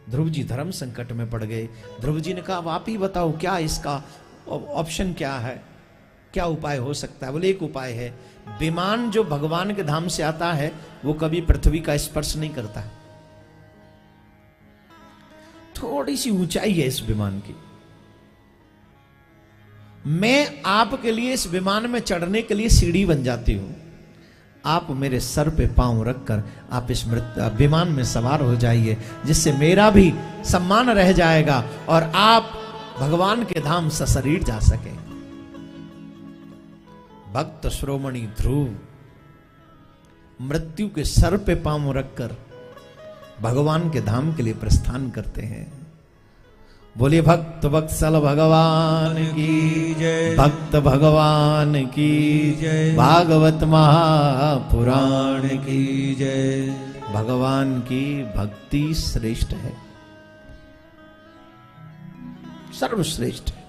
ध्रुव जी धर्म संकट में पड़ गए। ध्रुव जी ने कहा अब आप ही बताओ क्या इसका ऑप्शन क्या है, क्या उपाय हो सकता है। बोले एक उपाय है, विमान जो भगवान के धाम से आता है वो कभी पृथ्वी का स्पर्श नहीं करता। थोड़ी सी ऊंचाई है इस विमान की, मैं आपके लिए इस विमान में चढ़ने के लिए सीढ़ी बन जाती हूं, आप मेरे सर पे पांव रखकर आप इस विमान में सवार हो जाइए, जिससे मेरा भी सम्मान रह जाएगा और आप भगवान के धाम सशरीर जा सके। भक्त श्रोमणी ध्रुव मृत्यु के सर पे पांव रखकर भगवान के धाम के लिए प्रस्थान करते हैं। बोलिए भक्त वत्सल भगवान की जय, भक्त भगवान की जय, भागवत महापुराण की जय। भगवान की भक्ति श्रेष्ठ है, सर्वश्रेष्ठ है।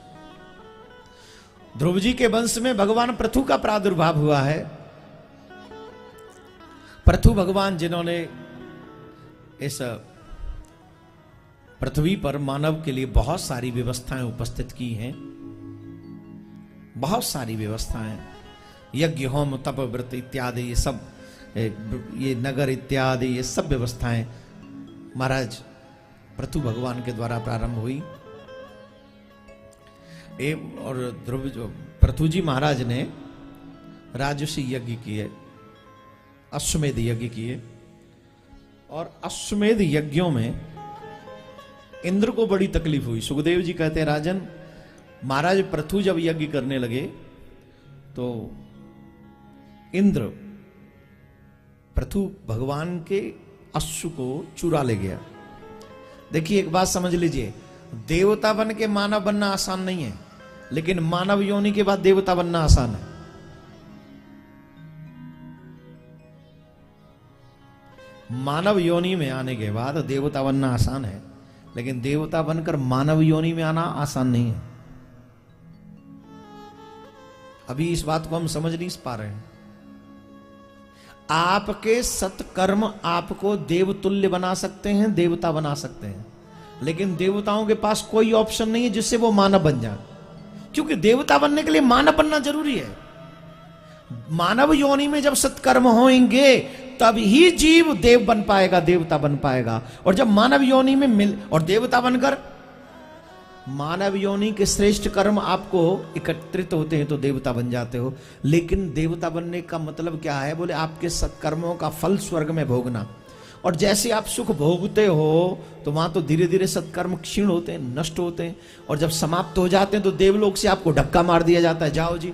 ध्रुव जी के वंश में भगवान पृथु का प्रादुर्भाव हुआ है। पृथु भगवान जिन्होंने इस पृथ्वी पर मानव के लिए बहुत सारी व्यवस्थाएं उपस्थित की हैं, बहुत सारी व्यवस्थाएं, यज्ञ होम तप व्रत इत्यादि, ये सब, ये नगर इत्यादि, ये सब व्यवस्थाएं महाराज पृथु भगवान के द्वारा प्रारंभ हुई। और ध्रुव पृथु जी महाराज ने राजसी यज्ञ किए, अश्वमेध यज्ञ किए, और अश्वमेध यज्ञों में इंद्र को बड़ी तकलीफ हुई। सुखदेव जी कहते हैं राजन, महाराज पृथु जब यज्ञ करने लगे तो इंद्र पृथु भगवान के अश्व को चुरा ले गया। देखिए एक बात समझ लीजिए, देवता बन के मानव बनना आसान नहीं है, लेकिन मानव योनि के बाद देवता बनना आसान है। मानव योनि में आने के बाद देवता बनना आसान है, लेकिन देवता बनकर मानव योनि में आना आसान नहीं है। अभी इस बात को हम समझ नहीं पा रहे हैं। आपके सत्कर्म आपको देवतुल्य बना सकते हैं, देवता बना सकते हैं, लेकिन देवताओं के पास कोई ऑप्शन नहीं है जिससे वो मानव बन जाए, क्योंकि देवता बनने के लिए मानव बनना जरूरी है। मानव योनि में जब सत्कर्म होंगे तब ही जीव देव बन पाएगा, देवता बन पाएगा। और जब मानव योनि में मिल और देवता बनकर, मानव योनि के श्रेष्ठ कर्म आपको एकत्रित होते हैं तो देवता बन जाते हो। लेकिन देवता बनने का मतलब क्या है? बोले आपके सत्कर्मों का फल स्वर्ग में भोगना। और जैसे आप सुख भोगते हो तो वहां तो धीरे धीरे सत्कर्म क्षीण होते हैं, नष्ट होते हैं, और जब समाप्त हो जाते हैं तो देवलोक से आपको धक्का मार दिया जाता है, जाओ जी।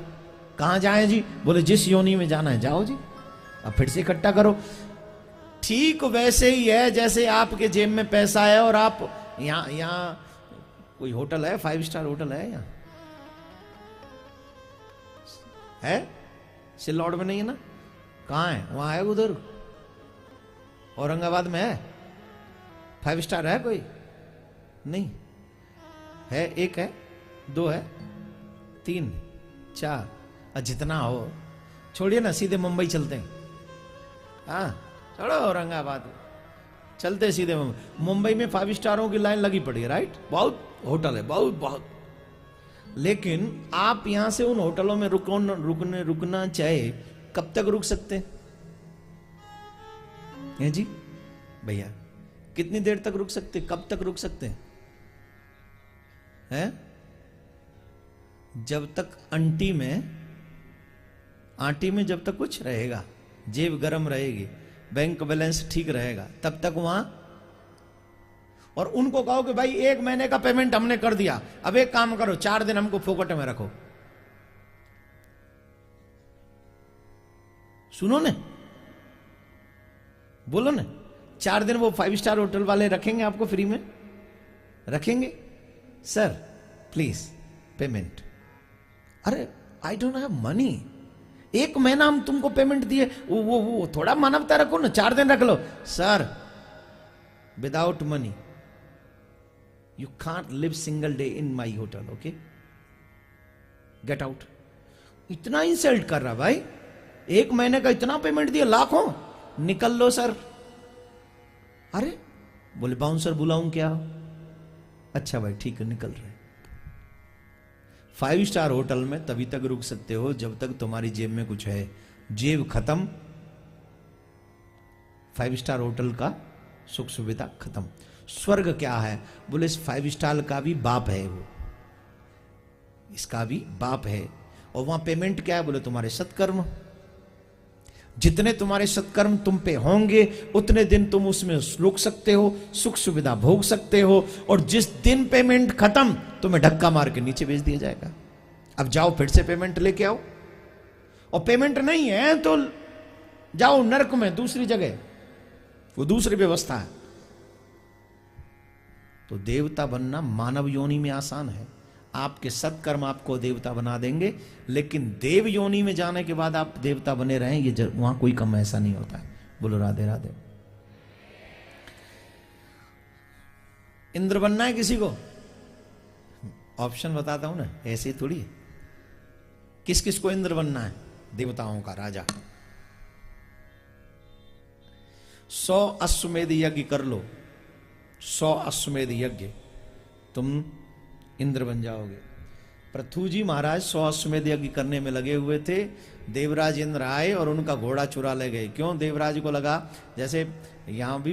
कहां जाएं जी? बोले जिस योनि में जाना है जाओ जी, अब फिर से इकट्ठा करो। ठीक वैसे ही है जैसे आपके जेब में पैसा है और आप यहाँ कोई होटल है, 5 स्टार होटल है यहाँ है, सिल्लौड़ में नहीं है ना? कहाँ है? वहां है, उधर औरंगाबाद में है। 5 स्टार है कोई? नहीं है, 1 है, 2 है, 3 4, जितना हो। छोड़िए ना, सीधे मुंबई चलते हैं। हाँ चलो, औरंगाबाद चलते सीधे मुंबई में 5 स्टारों की लाइन लगी पड़ी है, राइट? बहुत होटल है, बहुत बहुत। लेकिन आप यहां से उन होटलों में रुकना चाहे, कब तक रुक सकते हैं जी भैया? कितनी देर तक रुक सकते, कब तक रुक सकते हैं? जब तक आंटी में जब तक कुछ रहेगा, जेब गरम रहेगी, बैंक बैलेंस ठीक रहेगा, तब तक वहां। और उनको कहो कि भाई 1 महीने का पेमेंट हमने कर दिया, अब एक काम करो, 4 दिन हमको फोकट में रखो। सुनो ने, बोलो ने, 4 दिन वो 5 स्टार होटल वाले रखेंगे आपको फ्री में? रखेंगे? Sir please payment. अरे आई डोंट हैव मनी, 1 महीना हम तुमको पेमेंट दिए, वो थोड़ा मानवता रखो ना, 4 दिन रख लो। Sir without money you can't live single day in my hotel, okay, get out. इतना इंसल्ट कर रहा भाई, 1 महीने का इतना पेमेंट दिया, लाखों, निकल लो सर। अरे बोले बाउंसर बुलाऊं क्या? अच्छा भाई ठीक है, निकल रहे। 5 स्टार होटल में तभी तक रुक सकते हो जब तक तुम्हारी जेब में कुछ है। जेब खत्म, 5 स्टार होटल का सुख सुविधा खत्म। स्वर्ग क्या है? बोले इस 5 स्टार का भी बाप है, वो इसका भी बाप है। और वहां पेमेंट क्या है? बोले तुम्हारे सत्कर्म। जितने तुम्हारे सत्कर्म तुम पे होंगे उतने दिन तुम उसमें रुक सकते हो, सुख सुविधा भोग सकते हो। और जिस दिन पेमेंट खत्म तुम्हें धक्का मार के नीचे भेज दिया जाएगा। अब जाओ फिर से पेमेंट लेके आओ, और पेमेंट नहीं है तो जाओ नरक में, दूसरी जगह, वो दूसरी व्यवस्था है। तो देवता बनना मानव योनि में आसान है। आपके सत्कर्म आपको देवता बना देंगे, लेकिन देव योनि में जाने के बाद आप देवता बने रहें, ये वहां कोई कम ऐसा नहीं होता है। बोलो राधे राधे। इंद्र बनना है किसी को? ऑप्शन बताता हूं ना, ऐसे ही थोड़ी है। किस किस को इंद्र बनना है? देवताओं का राजा। 100 अश्वमेध यज्ञ कर लो, 100 अश्वमेध यज्ञ, तुम इंद्र बन जाओगे। पृथु जी महाराज 100 अश्वमेध यज्ञ करने में लगे हुए थे। देवराज इंद्र आए और उनका घोड़ा चुरा ले गए। क्यों? देवराज को लगा जैसे यहां भी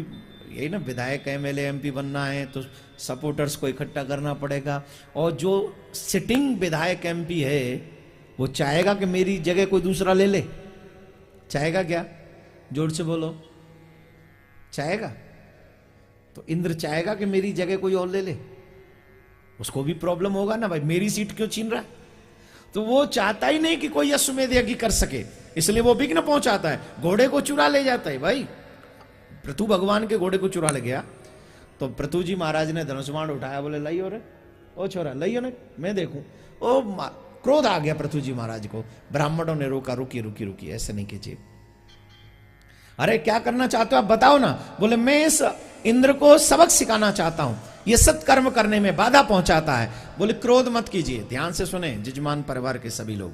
यही ना, विधायक एमएलए एमपी बनना है तो सपोर्टर्स को इकट्ठा करना पड़ेगा। और जो सिटिंग विधायक एमपी है वो चाहेगा कि मेरी जगह कोई दूसरा ले ले? चाहेगा क्या? जोर से बोलो, चाहेगा? तो इंद्र चाहेगा कि मेरी जगह कोई और ले ले? उसको भी प्रॉब्लम होगा ना, भाई मेरी सीट क्यों छीन रहा है? तो वो चाहता ही नहीं कि कोई अश्वमेध यज्ञ कर सके, इसलिए वो विघ्न पहुंचाता है, घोड़े को चुरा ले जाता है। भाई पृथु भगवान के घोड़े को चुरा ले गया। तो पृथु जी महाराज ने धनुष बाण उठाया, बोले लाइयो रे, ओ छोरा लाइयो ना, मैं देखूं। ओ क्रोध आ गया पृथु जी महाराज को। ब्राह्मणों ने रोका, रुकी रुकी रुकी, ऐसे नहीं कीजिए। अरे क्या करना चाहते हो आप बताओ ना? बोले मैं इस इंद्र को सबक सिखाना चाहता हूं, ये सत्कर्म करने में बाधा पहुंचाता है। बोले क्रोध मत कीजिए, ध्यान से सुने जजमान परिवार के सभी लोग।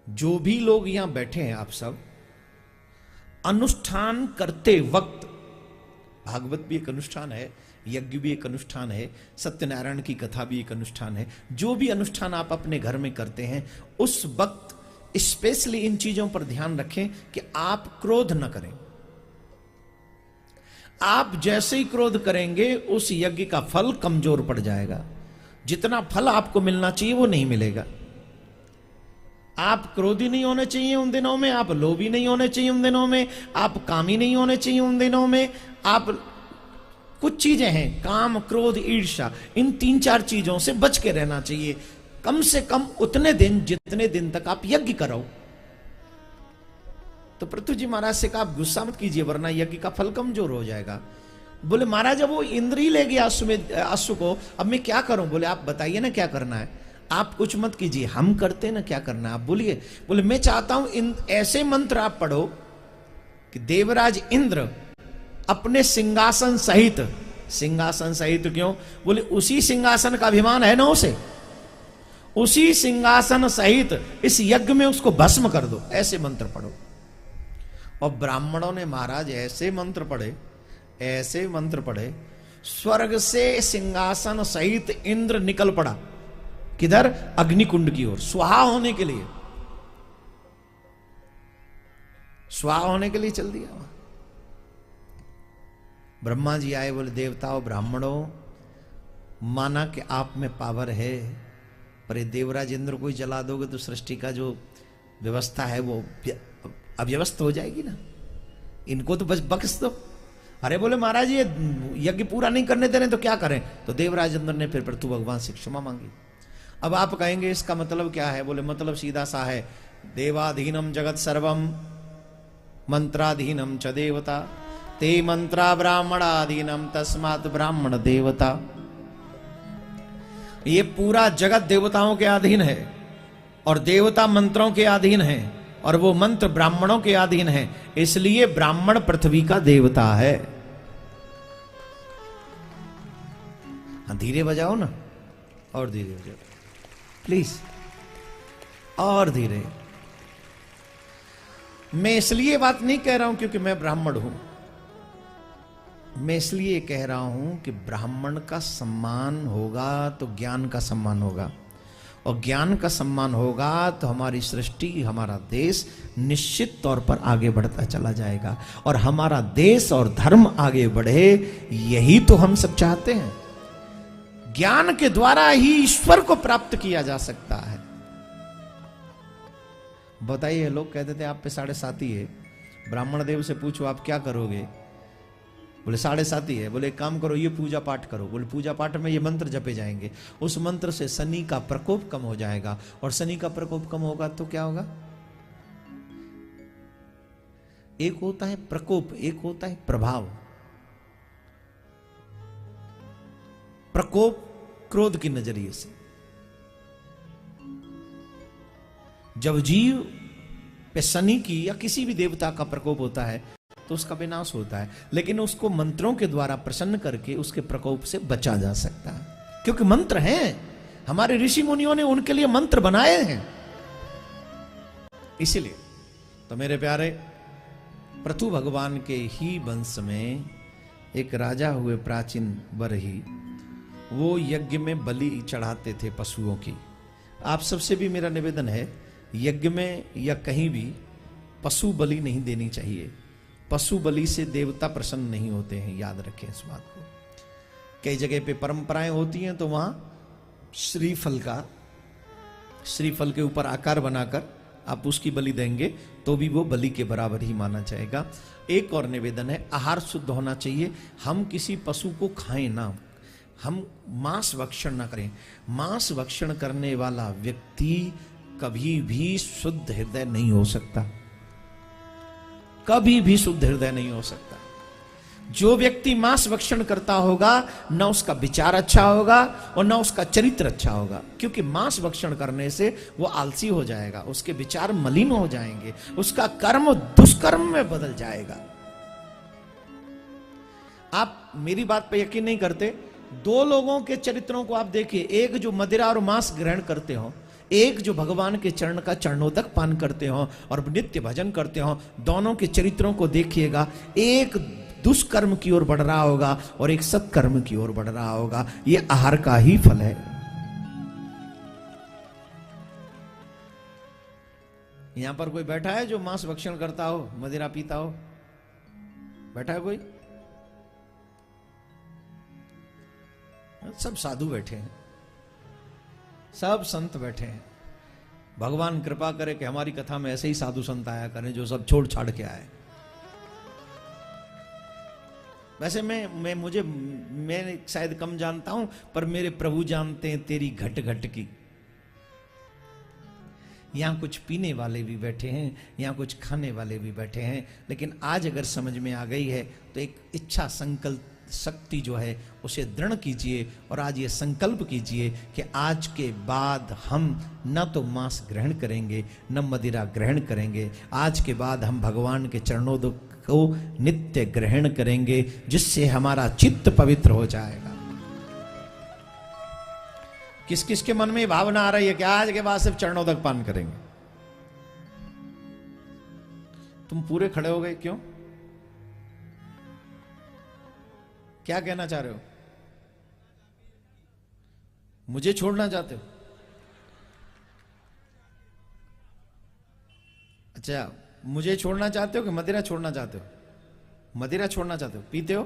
जो भी लोग यहां बैठे हैं आप सब, अनुष्ठान करते वक्त, भागवत भी एक अनुष्ठान है, यज्ञ भी एक अनुष्ठान है, सत्यनारायण की कथा भी एक अनुष्ठान है। जो भी अनुष्ठान आप अपने घर में करते हैं उस वक्त स्पेशली इन चीजों पर ध्यान रखें कि आप क्रोध न करें। आप जैसे ही क्रोध करेंगे उस यज्ञ का फल कमजोर पड़ जाएगा। जितना फल आपको मिलना चाहिए वो नहीं मिलेगा। आप क्रोधी नहीं होने चाहिए उन दिनों में, आप लोभी नहीं होने चाहिए उन दिनों में, आप कामी नहीं होने चाहिए उन दिनों में। आप कुछ चीजें हैं, काम क्रोध ईर्ष्या, इन 3-4 चीजों से बच के रहना चाहिए। कम से कम उतने दिन जितने दिन तक आप यज्ञ करो। तो पृथु जी महाराज से कहा आप गुस्सा मत कीजिए वरना यज्ञ का फल कमजोर हो जाएगा। बोले महाराज अब वो इंद्र ही ले गया अश्व को, अब मैं क्या करूं? बोले आप बताइए ना क्या करना है। आप कुछ मत कीजिए, हम करते ना क्या करना है, आप बोलिए। बोले मैं चाहता हूं ऐसे मंत्र आप पढ़ो कि देवराज इंद्र अपने सिंहासन सहित, सिंहासन सहित क्यों? बोले उसी सिंहासन का अभिमान है ना उसे, उसी सिंहासन सहित इस यज्ञ में उसको भस्म कर दो। ऐसे मंत्र पढ़ो। और ब्राह्मणों ने महाराज ऐसे मंत्र पढ़े, ऐसे मंत्र पढ़े, स्वर्ग से सिंहासन सहित इंद्र निकल पड़ा। किधर? अग्निकुंड की ओर, स्वाहा होने के लिए, स्वाहा होने के लिए चल दिया। ब्रह्मा जी आए, बोले देवताओं ब्राह्मणों, माना कि आप में पावर है, पर ये देवराज इंद्र को ही जला दोगे तो सृष्टि का जो व्यवस्था है वो अव्यवस्थ हो जाएगी ना, इनको तो बस बख्श दो। अरे बोले महाराज ये यज्ञ पूरा नहीं करने दे रहे तो क्या करें? तो देवराज इंद्र ने फिर पृथु भगवान से क्षमा मांगी। अब आप कहेंगे इसका मतलब क्या है? बोले मतलब सीधा सा है, देवाधीनम जगत सर्वम मंत्राधीनम च देवता, ते मंत्रा ब्राह्मणाधीनम तस्मात् ब्राह्मण देवता। ये पूरा जगत देवताओं के अधीन है और देवता मंत्रों के अधीन है और वो मंत्र ब्राह्मणों के अधीन है, इसलिए ब्राह्मण पृथ्वी का देवता है। हाँ धीरे बजाओ ना, और धीरे बजाओ प्लीज, और धीरे। मैं इसलिए बात नहीं कह रहा हूं क्योंकि मैं ब्राह्मण हूं, मैं इसलिए कह रहा हूं कि ब्राह्मण का सम्मान होगा तो ज्ञान का सम्मान होगा, और ज्ञान का सम्मान होगा तो हमारी सृष्टि, हमारा देश निश्चित तौर पर आगे बढ़ता चला जाएगा, और हमारा देश और धर्म आगे बढ़े, यही तो हम सब चाहते हैं। ज्ञान के द्वारा ही ईश्वर को प्राप्त किया जा सकता है। बताइए, लोग कहते थे आप पे 7.5 है, ब्राह्मण देव से पूछो आप क्या करोगे, बोले 7.5 है, बोले एक काम करो ये पूजा पाठ करो, बोले पूजा पाठ में ये मंत्र जपे जाएंगे, उस मंत्र से शनि का प्रकोप कम हो जाएगा, और शनि का प्रकोप कम होगा तो क्या होगा? एक होता है प्रकोप, एक होता है प्रभाव। प्रकोप क्रोध की नजरिए से, जब जीव पे शनि की या किसी भी देवता का प्रकोप होता है तो उसका विनाश होता है, लेकिन उसको मंत्रों के द्वारा प्रसन्न करके उसके प्रकोप से बचा जा सकता है, क्योंकि मंत्र हैं, हमारे ऋषि मुनियों ने उनके लिए मंत्र बनाए हैं। इसीलिए तो मेरे प्यारे, पृथु भगवान के ही वंश में एक राजा हुए प्राचीन बरही, वो यज्ञ में बलि चढ़ाते थे पशुओं की। आप सबसे भी मेरा निवेदन है, यज्ञ में या कहीं भी पशु बलि नहीं देनी चाहिए। पशु बलि से देवता प्रसन्न नहीं होते हैं, याद रखें इस बात को। कई जगह पे परंपराएं होती हैं तो वहां श्रीफल के ऊपर आकार बनाकर आप उसकी बलि देंगे तो भी वो बलि के बराबर ही माना जाएगा। एक और निवेदन है, आहार शुद्ध होना चाहिए। हम किसी पशु को खाएं ना, हम मांस भक्षण ना करें। मांस भक्षण करने वाला व्यक्ति कभी भी शुद्ध हृदय नहीं हो सकता, कभी भी शुद्ध हृदय नहीं हो सकता। जो व्यक्ति मांस भक्षण करता होगा न उसका विचार अच्छा होगा और न उसका चरित्र अच्छा होगा, क्योंकि मांस भक्षण करने से वो आलसी हो जाएगा, उसके विचार मलिन हो जाएंगे, उसका कर्म दुष्कर्म में बदल जाएगा। आप मेरी बात पर यकीन नहीं करते, 2 लोगों के चरित्रों को आप देखिए, एक जो मदिरा और मांस ग्रहण करते हो, एक जो भगवान के चरण का चरणोदक पान करते हो और नित्य भजन करते हो, दोनों के चरित्रों को देखिएगा, एक दुष्कर्म की ओर बढ़ रहा होगा और एक सत्कर्म की ओर बढ़ रहा होगा। यह आहार का ही फल है। यहां पर कोई बैठा है जो मांस भक्षण करता हो, मदिरा पीता हो? बैठा है कोई? सब साधु बैठे हैं, सब संत बैठे हैं। भगवान कृपा करे कि हमारी कथा में ऐसे ही साधु संत आया करें जो सब छोड़ छाड़ के आए। वैसे मैं शायद कम जानता हूं, पर मेरे प्रभु जानते हैं तेरी घट घट की। यहां कुछ पीने वाले भी बैठे हैं, यहां कुछ खाने वाले भी बैठे हैं, लेकिन आज अगर समझ में आ गई है तो एक इच्छा संकल्प शक्ति जो है उसे दृढ़ कीजिए, और आज ये संकल्प कीजिए कि आज के बाद हम न तो मांस ग्रहण करेंगे न मदिरा ग्रहण करेंगे। आज के बाद हम भगवान के चरणोदक को नित्य ग्रहण करेंगे, जिससे हमारा चित्त पवित्र हो जाएगा। किस किस के मन में भावना आ रही है कि आज के बाद सिर्फ चरणोदक पान करेंगे? तुम पूरे खड़े हो गए, क्यों? क्या कहना चाह रहे हो? मुझे छोड़ना चाहते हो? अच्छा, मुझे छोड़ना चाहते हो कि मदिरा छोड़ना चाहते हो? मदिरा छोड़ना चाहते हो? पीते हो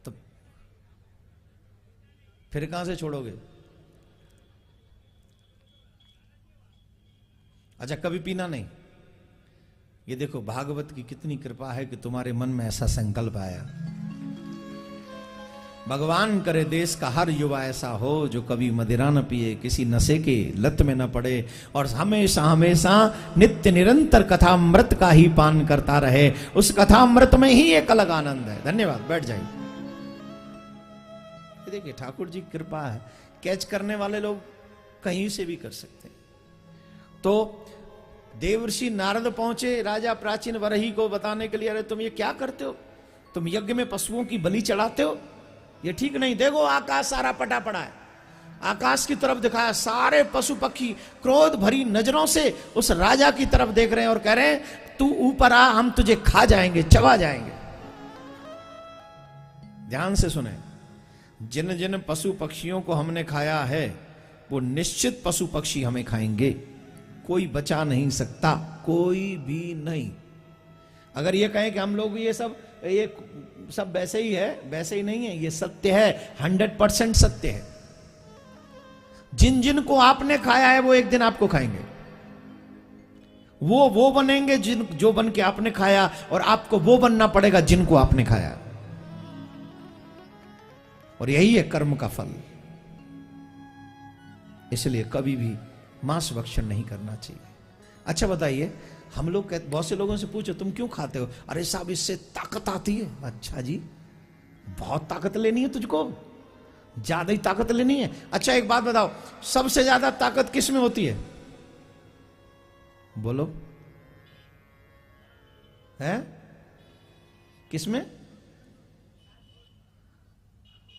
तो फिर कहां से छोड़ोगे? अच्छा, कभी पीना नहीं। ये देखो भागवत की कितनी कृपा है कि तुम्हारे मन में ऐसा संकल्प आया। भगवान करे देश का हर युवा ऐसा हो जो कभी मदिरा न पिए, किसी नशे के लत में न पड़े, और हमेशा हमेशा नित्य निरंतर कथामृत का ही पान करता रहे। उस कथामृत में ही एक अलग आनंद है। धन्यवाद, बैठ जाइए। देखिए ठाकुर जी की कृपा है, कैच करने वाले लोग कहीं से भी कर सकते हैं। तो देवर्षि नारद पहुंचे राजा प्राचीन वरही को बताने के लिए, अरे तुम ये क्या करते हो? तुम यज्ञ में पशुओं की बलि चढ़ाते हो, ये ठीक नहीं। देखो आकाश सारा पटा पड़ा है, आकाश की तरफ दिखाया, सारे पशु पक्षी क्रोध भरी नजरों से उस राजा की तरफ देख रहे हैं और कह रहे हैं तू ऊपर आ, हम तुझे खा जाएंगे, चबा जाएंगे। ध्यान से सुने, जिन जिन पशु पक्षियों को हमने खाया है वो निश्चित पशु पक्षी हमें खाएंगे, कोई बचा नहीं सकता, कोई भी नहीं। अगर ये कहें कि हम लोग ये सब वैसे ही है, वैसे ही नहीं है, ये सत्य है, 100% सत्य है। जिन जिन को आपने खाया है वो एक दिन आपको खाएंगे, वो बनेंगे जो बन के आपने खाया, और आपको वो बनना पड़ेगा जिनको आपने खाया। और यही है कर्म का फल। इसलिए कभी भी मांस भक्षण नहीं करना चाहिए। अच्छा बताइए, हम लोग बहुत से लोगों से पूछो तुम क्यों खाते हो? अरे साहब इससे ताकत आती है। अच्छा जी, बहुत ताकत लेनी है तुझको, ज्यादा ही ताकत लेनी है। अच्छा एक बात बताओ, सबसे ज्यादा ताकत किस में होती है? बोलो, है किस में?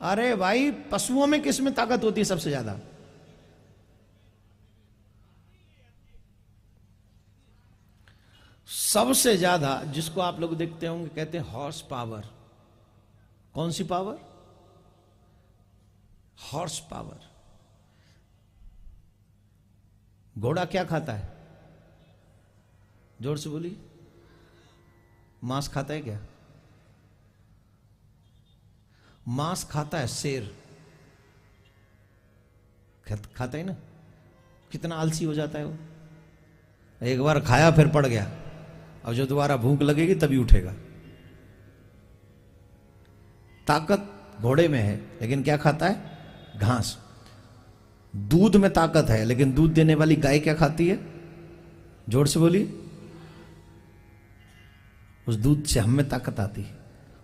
अरे भाई पशुओं में किस में ताकत होती है सबसे ज्यादा? सबसे ज्यादा जिसको आप लोग देखते होंगे कहते हैं हॉर्स पावर। कौन सी पावर? Horse power. घोड़ा क्या खाता है? जोर से बोलिए। मांस खाता है क्या? मांस खाता है शेर, खाता है ना। कितना आलसी हो जाता है वो, एक बार खाया फिर पड़ गया, और जो दोबारा भूख लगेगी तभी उठेगा। ताकत घोड़े में है, लेकिन क्या खाता है? घास। दूध में ताकत है, लेकिन दूध देने वाली गाय क्या खाती है? जोर से बोलिए। उस दूध से हमें ताकत आती है,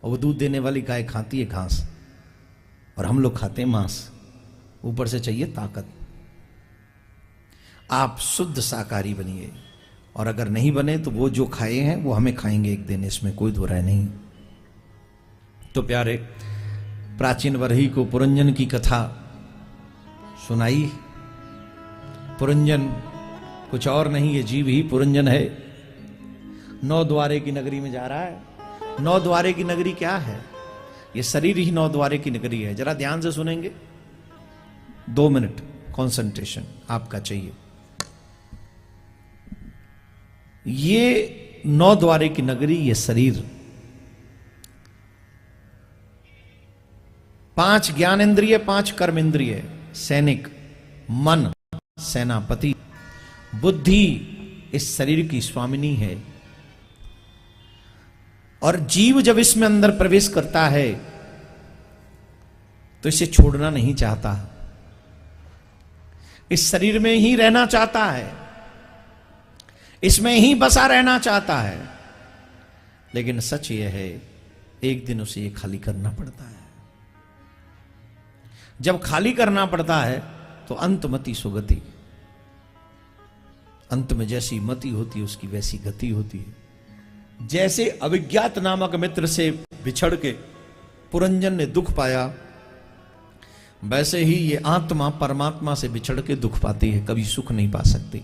और वो दूध देने वाली गाय खाती है घास, और हम लोग खाते हैं मांस। ऊपर से चाहिए ताकत। आप शुद्ध शाकाहारी बनिए, और अगर नहीं बने तो वो जो खाए हैं वो हमें खाएंगे एक दिन, इसमें कोई दो राय नहीं। तो प्यारे, प्राचीन वरही को पुरंजन की कथा सुनाई। पुरंजन कुछ और नहीं, ये जीव ही पुरंजन है। 9 द्वारे की नगरी में जा रहा है। 9 द्वारे की नगरी क्या है? ये शरीर ही 9 द्वारे की नगरी है। जरा ध्यान से सुनेंगे, 2 मिनट कंसंट्रेशन आपका चाहिए। ये 9 द्वारे की नगरी, ये शरीर, 5 ज्ञान इंद्रिय, 5 कर्म इंद्रिय, सैनिक, मन सेनापति, बुद्धि इस शरीर की स्वामिनी है। और जीव जब इसमें अंदर प्रवेश करता है तो इसे छोड़ना नहीं चाहता, इस शरीर में ही रहना चाहता है, इसमें ही बसा रहना चाहता है। लेकिन सच यह है, एक दिन उसे ये खाली करना पड़ता है। जब खाली करना पड़ता है तो अंतमति सुगति, अंत में जैसी मति होती है उसकी वैसी गति होती है। जैसे अविज्ञात नामक मित्र से बिछड़ के पुरंजन ने दुख पाया, वैसे ही ये आत्मा परमात्मा से बिछड़ के दुख पाती है, कभी सुख नहीं पा सकती।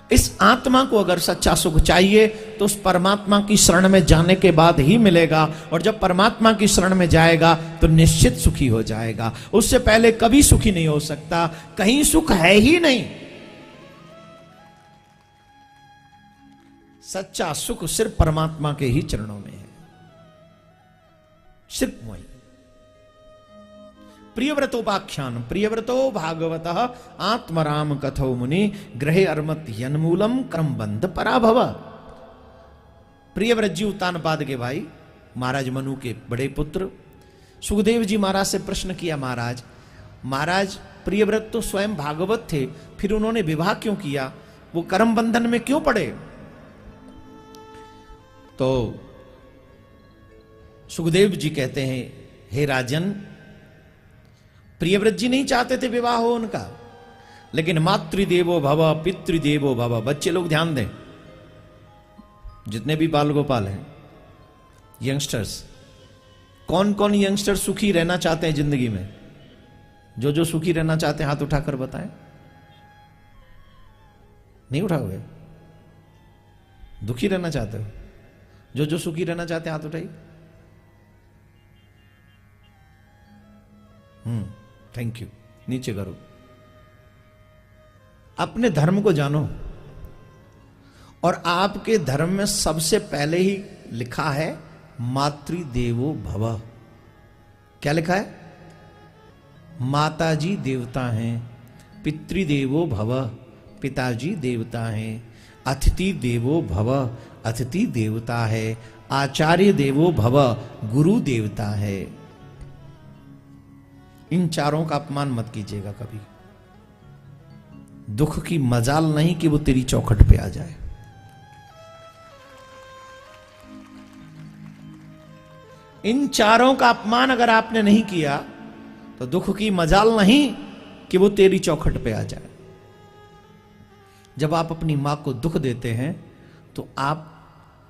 इस आत्मा को अगर सच्चा सुख चाहिए तो उस परमात्मा की शरण में जाने के बाद ही मिलेगा, और जब परमात्मा की शरण में जाएगा तो निश्चित सुखी हो जाएगा। उससे पहले कभी सुखी नहीं हो सकता, कहीं सुख है ही नहीं। सच्चा सुख सिर्फ परमात्मा के ही चरणों में है, सिर्फ वही। प्रियव्रतोपाख्यान, प्रियव्रतो भागवतः आत्मराम कथो मुनि ग्रहे अर्मत यन्मूलम कर्म बंध पराभव। प्रियव्रत जी उत्तानपाद के भाई, महाराज मनु के बड़े पुत्र सुखदेव जी महाराज से प्रश्न किया, महाराज प्रियव्रत तो स्वयं भागवत थे, फिर उन्होंने विवाह क्यों किया? वो कर्म बंधन में क्यों पड़े? तो सुखदेव जी कहते हैं, हे राजन, प्रियव्रत जी नहीं चाहते थे विवाह हो उनका, लेकिन मातृदेवो भव पितृदेवो भव। बच्चे लोग ध्यान दें, जितने भी बाल गोपाल हैं, यंगस्टर्स, कौन कौन यंगस्टर सुखी रहना चाहते हैं जिंदगी में? जो जो सुखी रहना चाहते हैं हाथ उठाकर बताएं। नहीं उठाओगे? दुखी रहना चाहते हो? जो जो सुखी रहना चाहते हैं हाथ उठाइए। Thank you. नीचे करो। अपने धर्म को जानो, और आपके धर्म में सबसे पहले ही लिखा है मातृदेवो भव। क्या लिखा है? माताजी देवता हैं, पितृदेवो भव, पिताजी देवता हैं, अतिथि देवो भव, अतिथि देवता है, आचार्य देवो भव, गुरु देवता है। इन चारों का अपमान मत कीजिएगा कभी। दुख की मजाल नहीं कि वो तेरी चौखट पे आ जाए। इन चारों का अपमान अगर आपने नहीं किया तो दुख की मजाल नहीं कि वो तेरी चौखट पे आ जाए। जब आप अपनी मां को दुख देते हैं तो आप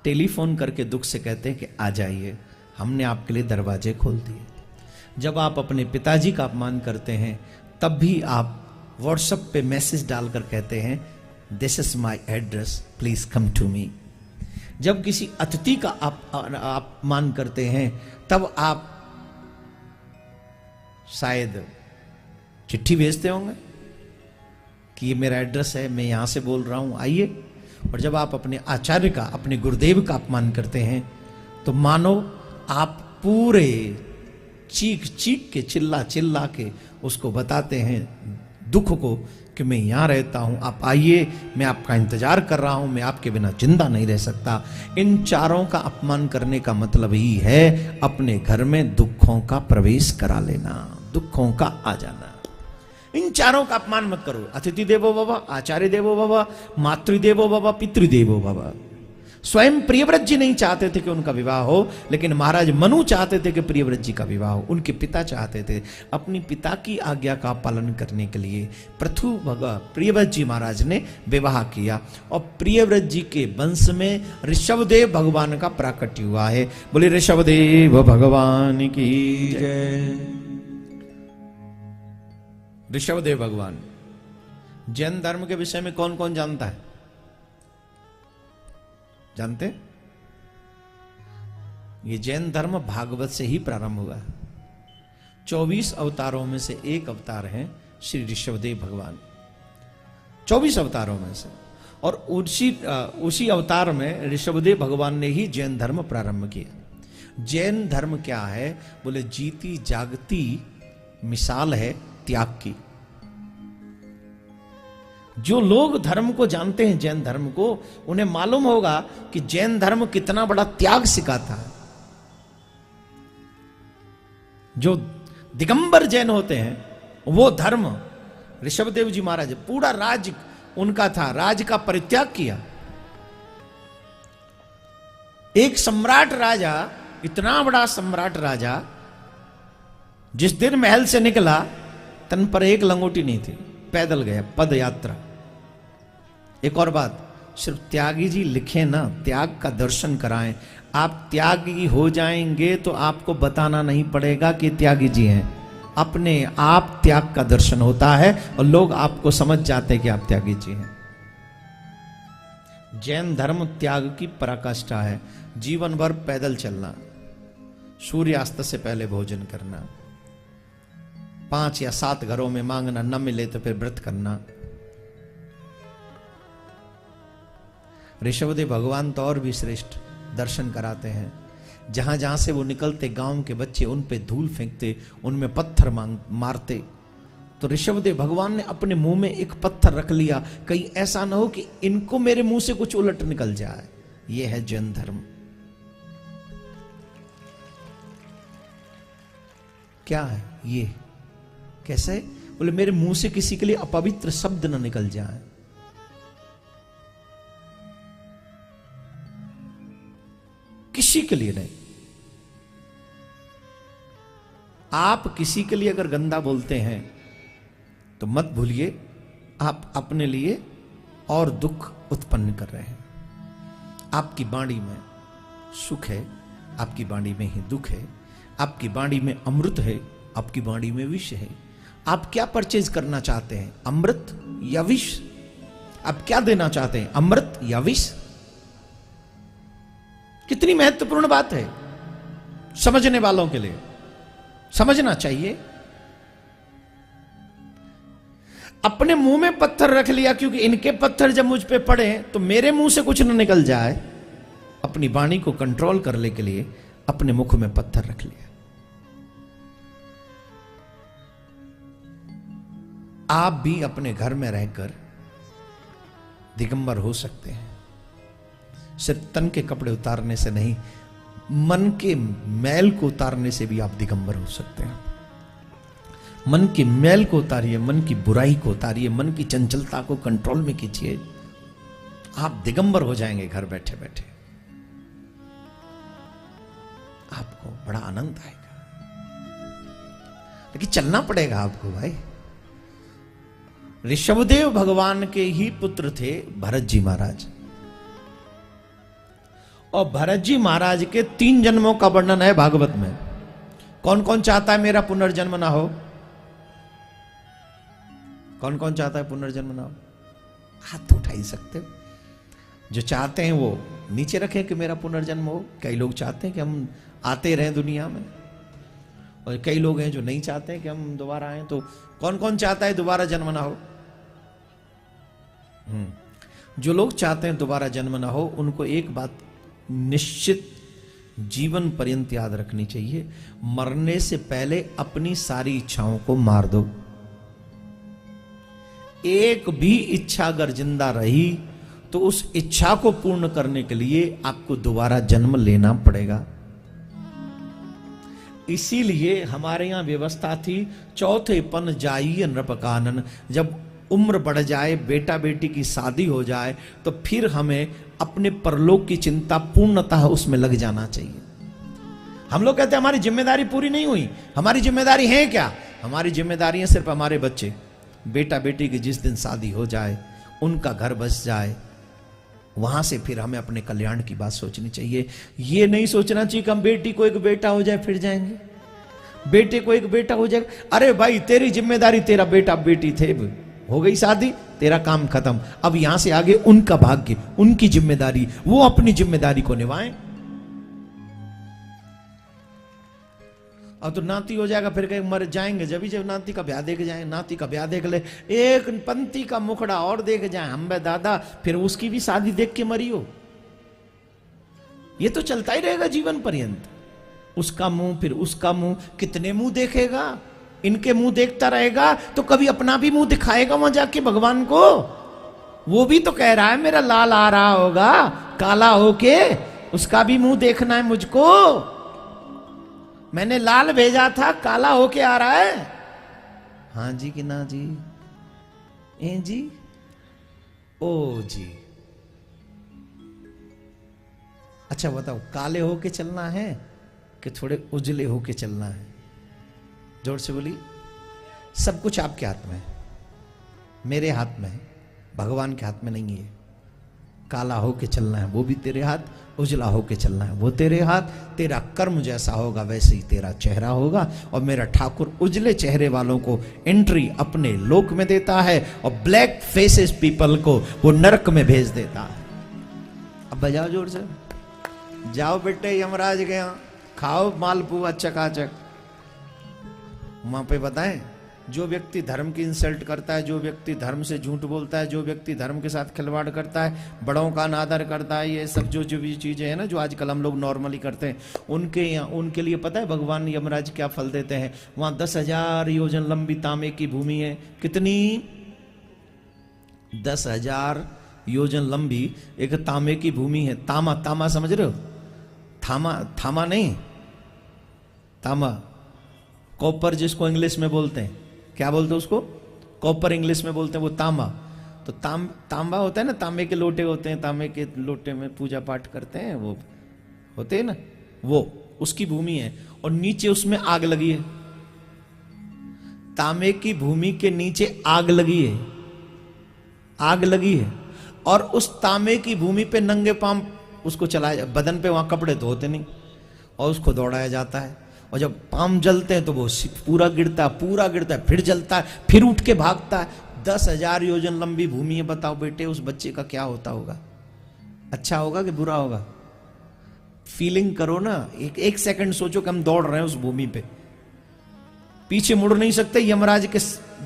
टेलीफोन करके दुख से कहते हैं कि आ जाइए, हमने आपके लिए दरवाजे खोल दिए। जब आप अपने पिताजी का अपमान करते हैं तब भी आप व्हाट्सएप पे मैसेज डालकर कहते हैं this is my address, please come to me. जब किसी अतिथि का अपमान करते हैं तब आप शायद चिट्ठी भेजते होंगे कि ये मेरा एड्रेस है, मैं यहां से बोल रहा हूं, आइए। और जब आप अपने आचार्य का, अपने गुरुदेव का अपमान करते हैं तो मानो आप पूरे चीख चीख के, चिल्ला चिल्ला के उसको बताते हैं दुख को कि मैं यहां रहता हूं, आप आइए, मैं आपका इंतजार कर रहा हूं, मैं आपके बिना जिंदा नहीं रह सकता। इन चारों का अपमान करने का मतलब ही है अपने घर में दुखों का प्रवेश करा लेना, दुखों का आ जाना। इन चारों का अपमान मत करो। अतिथि देवो भव, आचार्य देवो भव, मातृदेवो भव, पितृदेवो भव। स्वयं प्रियव्रत जी नहीं चाहते थे कि उनका विवाह हो, लेकिन महाराज मनु चाहते थे कि प्रियव्रत जी का विवाह हो। उनके पिता चाहते थे। अपनी पिता की आज्ञा का पालन करने के लिए पृथु प्रियव्रत जी महाराज ने विवाह किया और प्रियव्रत जी के वंश में ऋषभदेव भगवान का प्राकट्य हुआ है। बोले ऋषभदेव भगवान की जय। ऋषभदेव भगवान। जैन धर्म के विषय में कौन कौन जानता है? जानते? ये जैन धर्म भागवत से ही प्रारंभ हुआ है। 24 अवतारों में से एक अवतार है श्री ऋषभदेव भगवान, 24 अवतारों में से। और उसी अवतार में ऋषभदेव भगवान ने ही जैन धर्म प्रारंभ किया। जैन धर्म क्या है? बोले जीती जागती मिसाल है त्याग की। जो लोग धर्म को जानते हैं, जैन धर्म को, उन्हें मालूम होगा कि जैन धर्म कितना बड़ा त्याग सिखाता है। जो दिगंबर जैन होते हैं वो धर्म, ऋषभदेव जी महाराज पूरा राज उनका था, राज का परित्याग किया। एक सम्राट राजा, इतना बड़ा सम्राट राजा, जिस दिन महल से निकला तन पर एक लंगोटी नहीं थी, पैदल गया, पद यात्रा। एक और बात, सिर्फ त्यागी जी लिखे ना, त्याग का दर्शन कराएं। आप त्यागी हो जाएंगे तो आपको बताना नहीं पड़ेगा कि त्यागी जी हैं। अपने आप त्याग का दर्शन होता है और लोग आपको समझ जाते हैं कि आप त्यागी जी हैं। जैन धर्म त्याग की पराकाष्ठा है। जीवन भर पैदल चलना, सूर्यास्त से पहले भोजन करना, 5 या 7 घरों में मांगना, न मिले तो फिर व्रत करना। ऋषभदेव भगवान तो और भी श्रेष्ठ दर्शन कराते हैं। जहां जहां से वो निकलते, गांव के बच्चे उन पे धूल फेंकते, उनमें पत्थर मारते। तो ऋषभदेव भगवान ने अपने मुंह में एक पत्थर रख लिया, कहीं ऐसा ना हो कि इनको मेरे मुंह से कुछ उलट निकल जाए। यह है जैन धर्म। क्या है ये? कैसे? बोले मेरे मुंह से किसी के लिए अपवित्र शब्द न निकल जाए। किसी के लिए नहीं। आप किसी के लिए अगर गंदा बोलते हैं तो मत भूलिए आप अपने लिए और दुख उत्पन्न कर रहे हैं। आपकी वाणी में सुख है, आपकी वाणी में ही दुख है। आपकी वाणी में अमृत है, आपकी वाणी में विष है। आप क्या परचेज करना चाहते हैं, अमृत या विष? आप क्या देना चाहते हैं, अमृत या विष? कितनी महत्वपूर्ण बात है समझने वालों के लिए, समझना चाहिए। अपने मुंह में पत्थर रख लिया, क्योंकि इनके पत्थर जब मुझ पे पड़े तो मेरे मुंह से कुछ न निकल जाए, अपनी वाणी को कंट्रोल करने के लिए अपने मुख में पत्थर रख लिया। आप भी अपने घर में रहकर दिगंबर हो सकते हैं। सिर्फ तन के कपड़े उतारने से नहीं, मन के मैल को उतारने से भी आप दिगंबर हो सकते हैं। मन की मैल को उतारिए, मन की बुराई को उतारिए, मन की चंचलता को कंट्रोल में कीजिए, आप दिगंबर हो जाएंगे घर बैठे बैठे। आपको बड़ा आनंद आएगा, लेकिन चलना पड़ेगा आपको भाई। ऋषभदेव भगवान के ही पुत्र थे भरत जी महाराज, और भरत जी महाराज के 3 जन्मों का वर्णन है भागवत में। कौन कौन चाहता है मेरा पुनर्जन्म ना हो? कौन कौन चाहता है पुनर्जन्म ना हो? हाथ तो उठा ही सकते हो। जो चाहते हैं वो नीचे रखें कि मेरा पुनर्जन्म हो। कई लोग चाहते हैं कि हम आते रहें दुनिया में, और कई लोग हैं जो नहीं चाहते हैं कि हम दोबारा आए। तो कौन कौन चाहता है दोबारा जन्म ना हो? जो लोग चाहते हैं दोबारा जन्म ना हो, उनको एक बात निश्चित जीवन पर्यंत याद रखनी चाहिए, मरने से पहले अपनी सारी इच्छाओं को मार दो। एक भी इच्छा अगर जिंदा रही तो उस इच्छा को पूर्ण करने के लिए आपको दोबारा जन्म लेना पड़ेगा। इसीलिए हमारे यहां व्यवस्था थी, चौथे पन जाइए नृपकानन। जब उम्र बढ़ जाए, बेटा बेटी की शादी हो जाए, तो फिर हमें अपने परलोक की चिंता पूर्णतः उसमें लग जाना चाहिए। हम लोग कहते हैं हमारी जिम्मेदारी पूरी नहीं हुई। हमारी जिम्मेदारी है क्या? हमारी जिम्मेदारी है सिर्फ हमारे बच्चे, बेटा बेटी की जिस दिन शादी हो जाए, उनका घर बस जाए, वहां से फिर हमें अपने कल्याण की बात सोचनी चाहिए। ये नहीं सोचना चाहिए कि हम बेटी को एक बेटा हो जाए फिर जाएंगे, बेटे को एक बेटा हो जाए। अरे भाई तेरी जिम्मेदारी, तेरा बेटा बेटी थे, हो गई शादी, तेरा काम खत्म। अब यहां से आगे उनका भाग्य, उनकी जिम्मेदारी, वो अपनी जिम्मेदारी को निभाएं। अब तो नाती हो जाएगा फिर कहीं मर जाएंगे, जब नाती का ब्याह देख जाए, नाती का ब्याह देख ले, एक पंथी का मुखड़ा और देख जाए, हम बे दादा, फिर उसकी भी शादी देख के मरियो। ये तो चलता ही रहेगा जीवन पर्यंत। उसका मुंह फिर उसका मुंह, कितने मुंह देखेगा? इनके मुंह देखता रहेगा तो कभी अपना भी मुंह दिखाएगा वहां जाके भगवान को। वो भी तो कह रहा है मेरा लाल आ रहा होगा काला होके, उसका भी मुंह देखना है मुझको। मैंने लाल भेजा था, काला होके आ रहा है। हाँ जी कि ना जी? ए जी, ओ जी। अच्छा बताओ, काले होके चलना है कि थोड़े उजले होके चलना है? जोर से बोली। सब कुछ आपके हाथ में है, मेरे हाथ में है, भगवान के हाथ में नहीं है। काला होके चलना है वो भी तेरे हाथ, उजला होके चलना है वो तेरे हाथ। तेरा कर्म जैसा होगा वैसे ही तेरा चेहरा होगा। और मेरा ठाकुर उजले चेहरे वालों को एंट्री अपने लोक में देता है, और ब्लैक फेसेस पीपल को वो नरक में भेज देता है। अब बजाओ जोर से, जाओ बेटे यमराज के यहाँ, खाओ मालपुआ चकाचक। वहां पे बताएं, जो व्यक्ति धर्म की इंसल्ट करता है, जो व्यक्ति धर्म से झूठ बोलता है, जो व्यक्ति धर्म के साथ खिलवाड़ करता है, बड़ों का अनादर करता है, ये सब जो भी चीजें हैं ना जो आजकल हम लोग नॉर्मली करते हैं, उनके लिए पता है भगवान यमराज क्या फल देते हैं? वहां 10,000 योजन लंबी तांबे की भूमि है। कितनी? 10,000 योजन लंबी एक तांबे की भूमि है। तामा, तामा समझ रहे हो? थामा, थामा नहीं, तामा, कॉपर जिसको इंग्लिश में बोलते हैं, क्या बोलते हैं उसको? कॉपर इंग्लिश में बोलते हैं, वो तांबा। तो तांबा होता है ना, तांबे के लोटे होते हैं, तांबे के लोटे में पूजा पाठ करते हैं, वो होते हैं ना, वो उसकी भूमि है। और नीचे उसमें आग लगी है, तांबे की भूमि के नीचे आग लगी है, आग लगी है। और उस तांबे की भूमि पे नंगे पांव उसको चलाया, बदन पे वहां कपड़े तो होते नहीं, और उसको दौड़ाया जाता है। और जब पाम जलते हैं तो वो पूरा गिरता है, फिर जलता है, फिर उठ के भागता है। 10,000 योजन लंबी भूमि है, बताओ बेटे उस बच्चे का क्या होता होगा? अच्छा होगा कि बुरा होगा? फीलिंग करो ना, एक सेकंड सोचो कि हम दौड़ रहे हैं उस भूमि पे, पीछे मुड़ नहीं सकते, यमराज के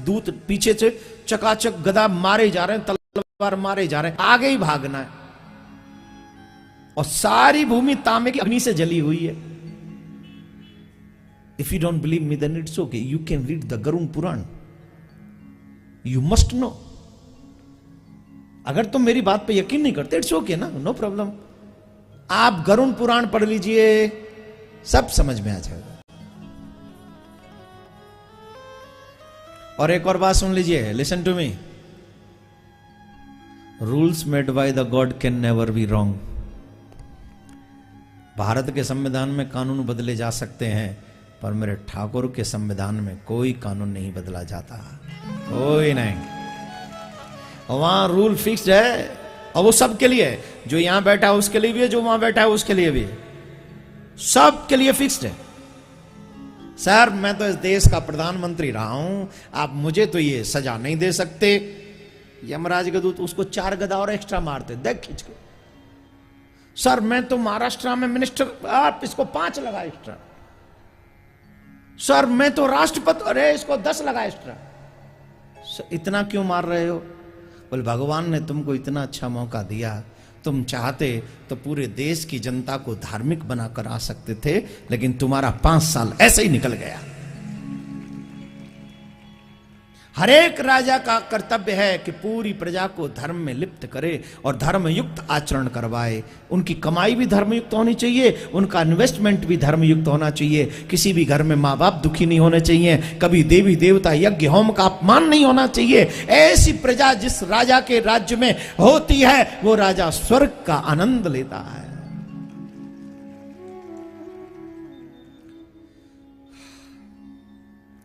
दूत पीछे से चकाचक गदा मारे जा रहे हैं, तलवार मारे जा रहे हैं, आगे ही भागना है, और सारी भूमि तांबे की अग्नि से जली हुई है। If you don't believe me then it's okay, you can read the Garuda Purana, you must know. अगर तुम मेरी बात पे यकीन नहीं करते, इट्स ओके ना, नो प्रॉब्लम। आप गरुड़ पुराण पढ़ लीजिए, सब समझ में आ जाएगा। और एक और बात सुन लीजिए, listen to me, rules made by the god can never be wrong. Bharat के संविधान में कानून बदले जा सकते हैं, पर मेरे ठाकुर के संविधान में कोई कानून नहीं बदला जाता, कोई नहीं। वहां रूल फिक्स्ड है, और वो सबके लिए है, जो यहां बैठा है उसके लिए भी है, जो वहां बैठा है उसके लिए भी है, सबके लिए फिक्स्ड है। सर मैं तो इस देश का प्रधानमंत्री रहा हूं, आप मुझे तो ये सजा नहीं दे सकते। यमराज के दूत उसको 4 गदा और एक्स्ट्रा मारते, देख खींच के। सर मैं तो महाराष्ट्र में मिनिस्टर, आप इसको 5 लगा एक्स्ट्रा। सर मैं तो राष्ट्रपति, अरे इसको 10 लगा एक्स्ट्रा। इतना क्यों मार रहे हो? बोले भगवान ने तुमको इतना अच्छा मौका दिया, तुम चाहते तो पूरे देश की जनता को धार्मिक बनाकर आ सकते थे, लेकिन तुम्हारा 5 साल ऐसे ही निकल गया। हर एक राजा का कर्तव्य है कि पूरी प्रजा को धर्म में लिप्त करे और धर्मयुक्त आचरण करवाए। उनकी कमाई भी धर्मयुक्त होनी चाहिए, उनका इन्वेस्टमेंट भी धर्मयुक्त होना चाहिए। किसी भी घर में माँ बाप दुखी नहीं होने चाहिए, कभी देवी देवता यज्ञ होम का अपमान नहीं होना चाहिए। ऐसी प्रजा जिस राजा के राज्य में होती है, वो राजा स्वर्ग का आनंद लेता है।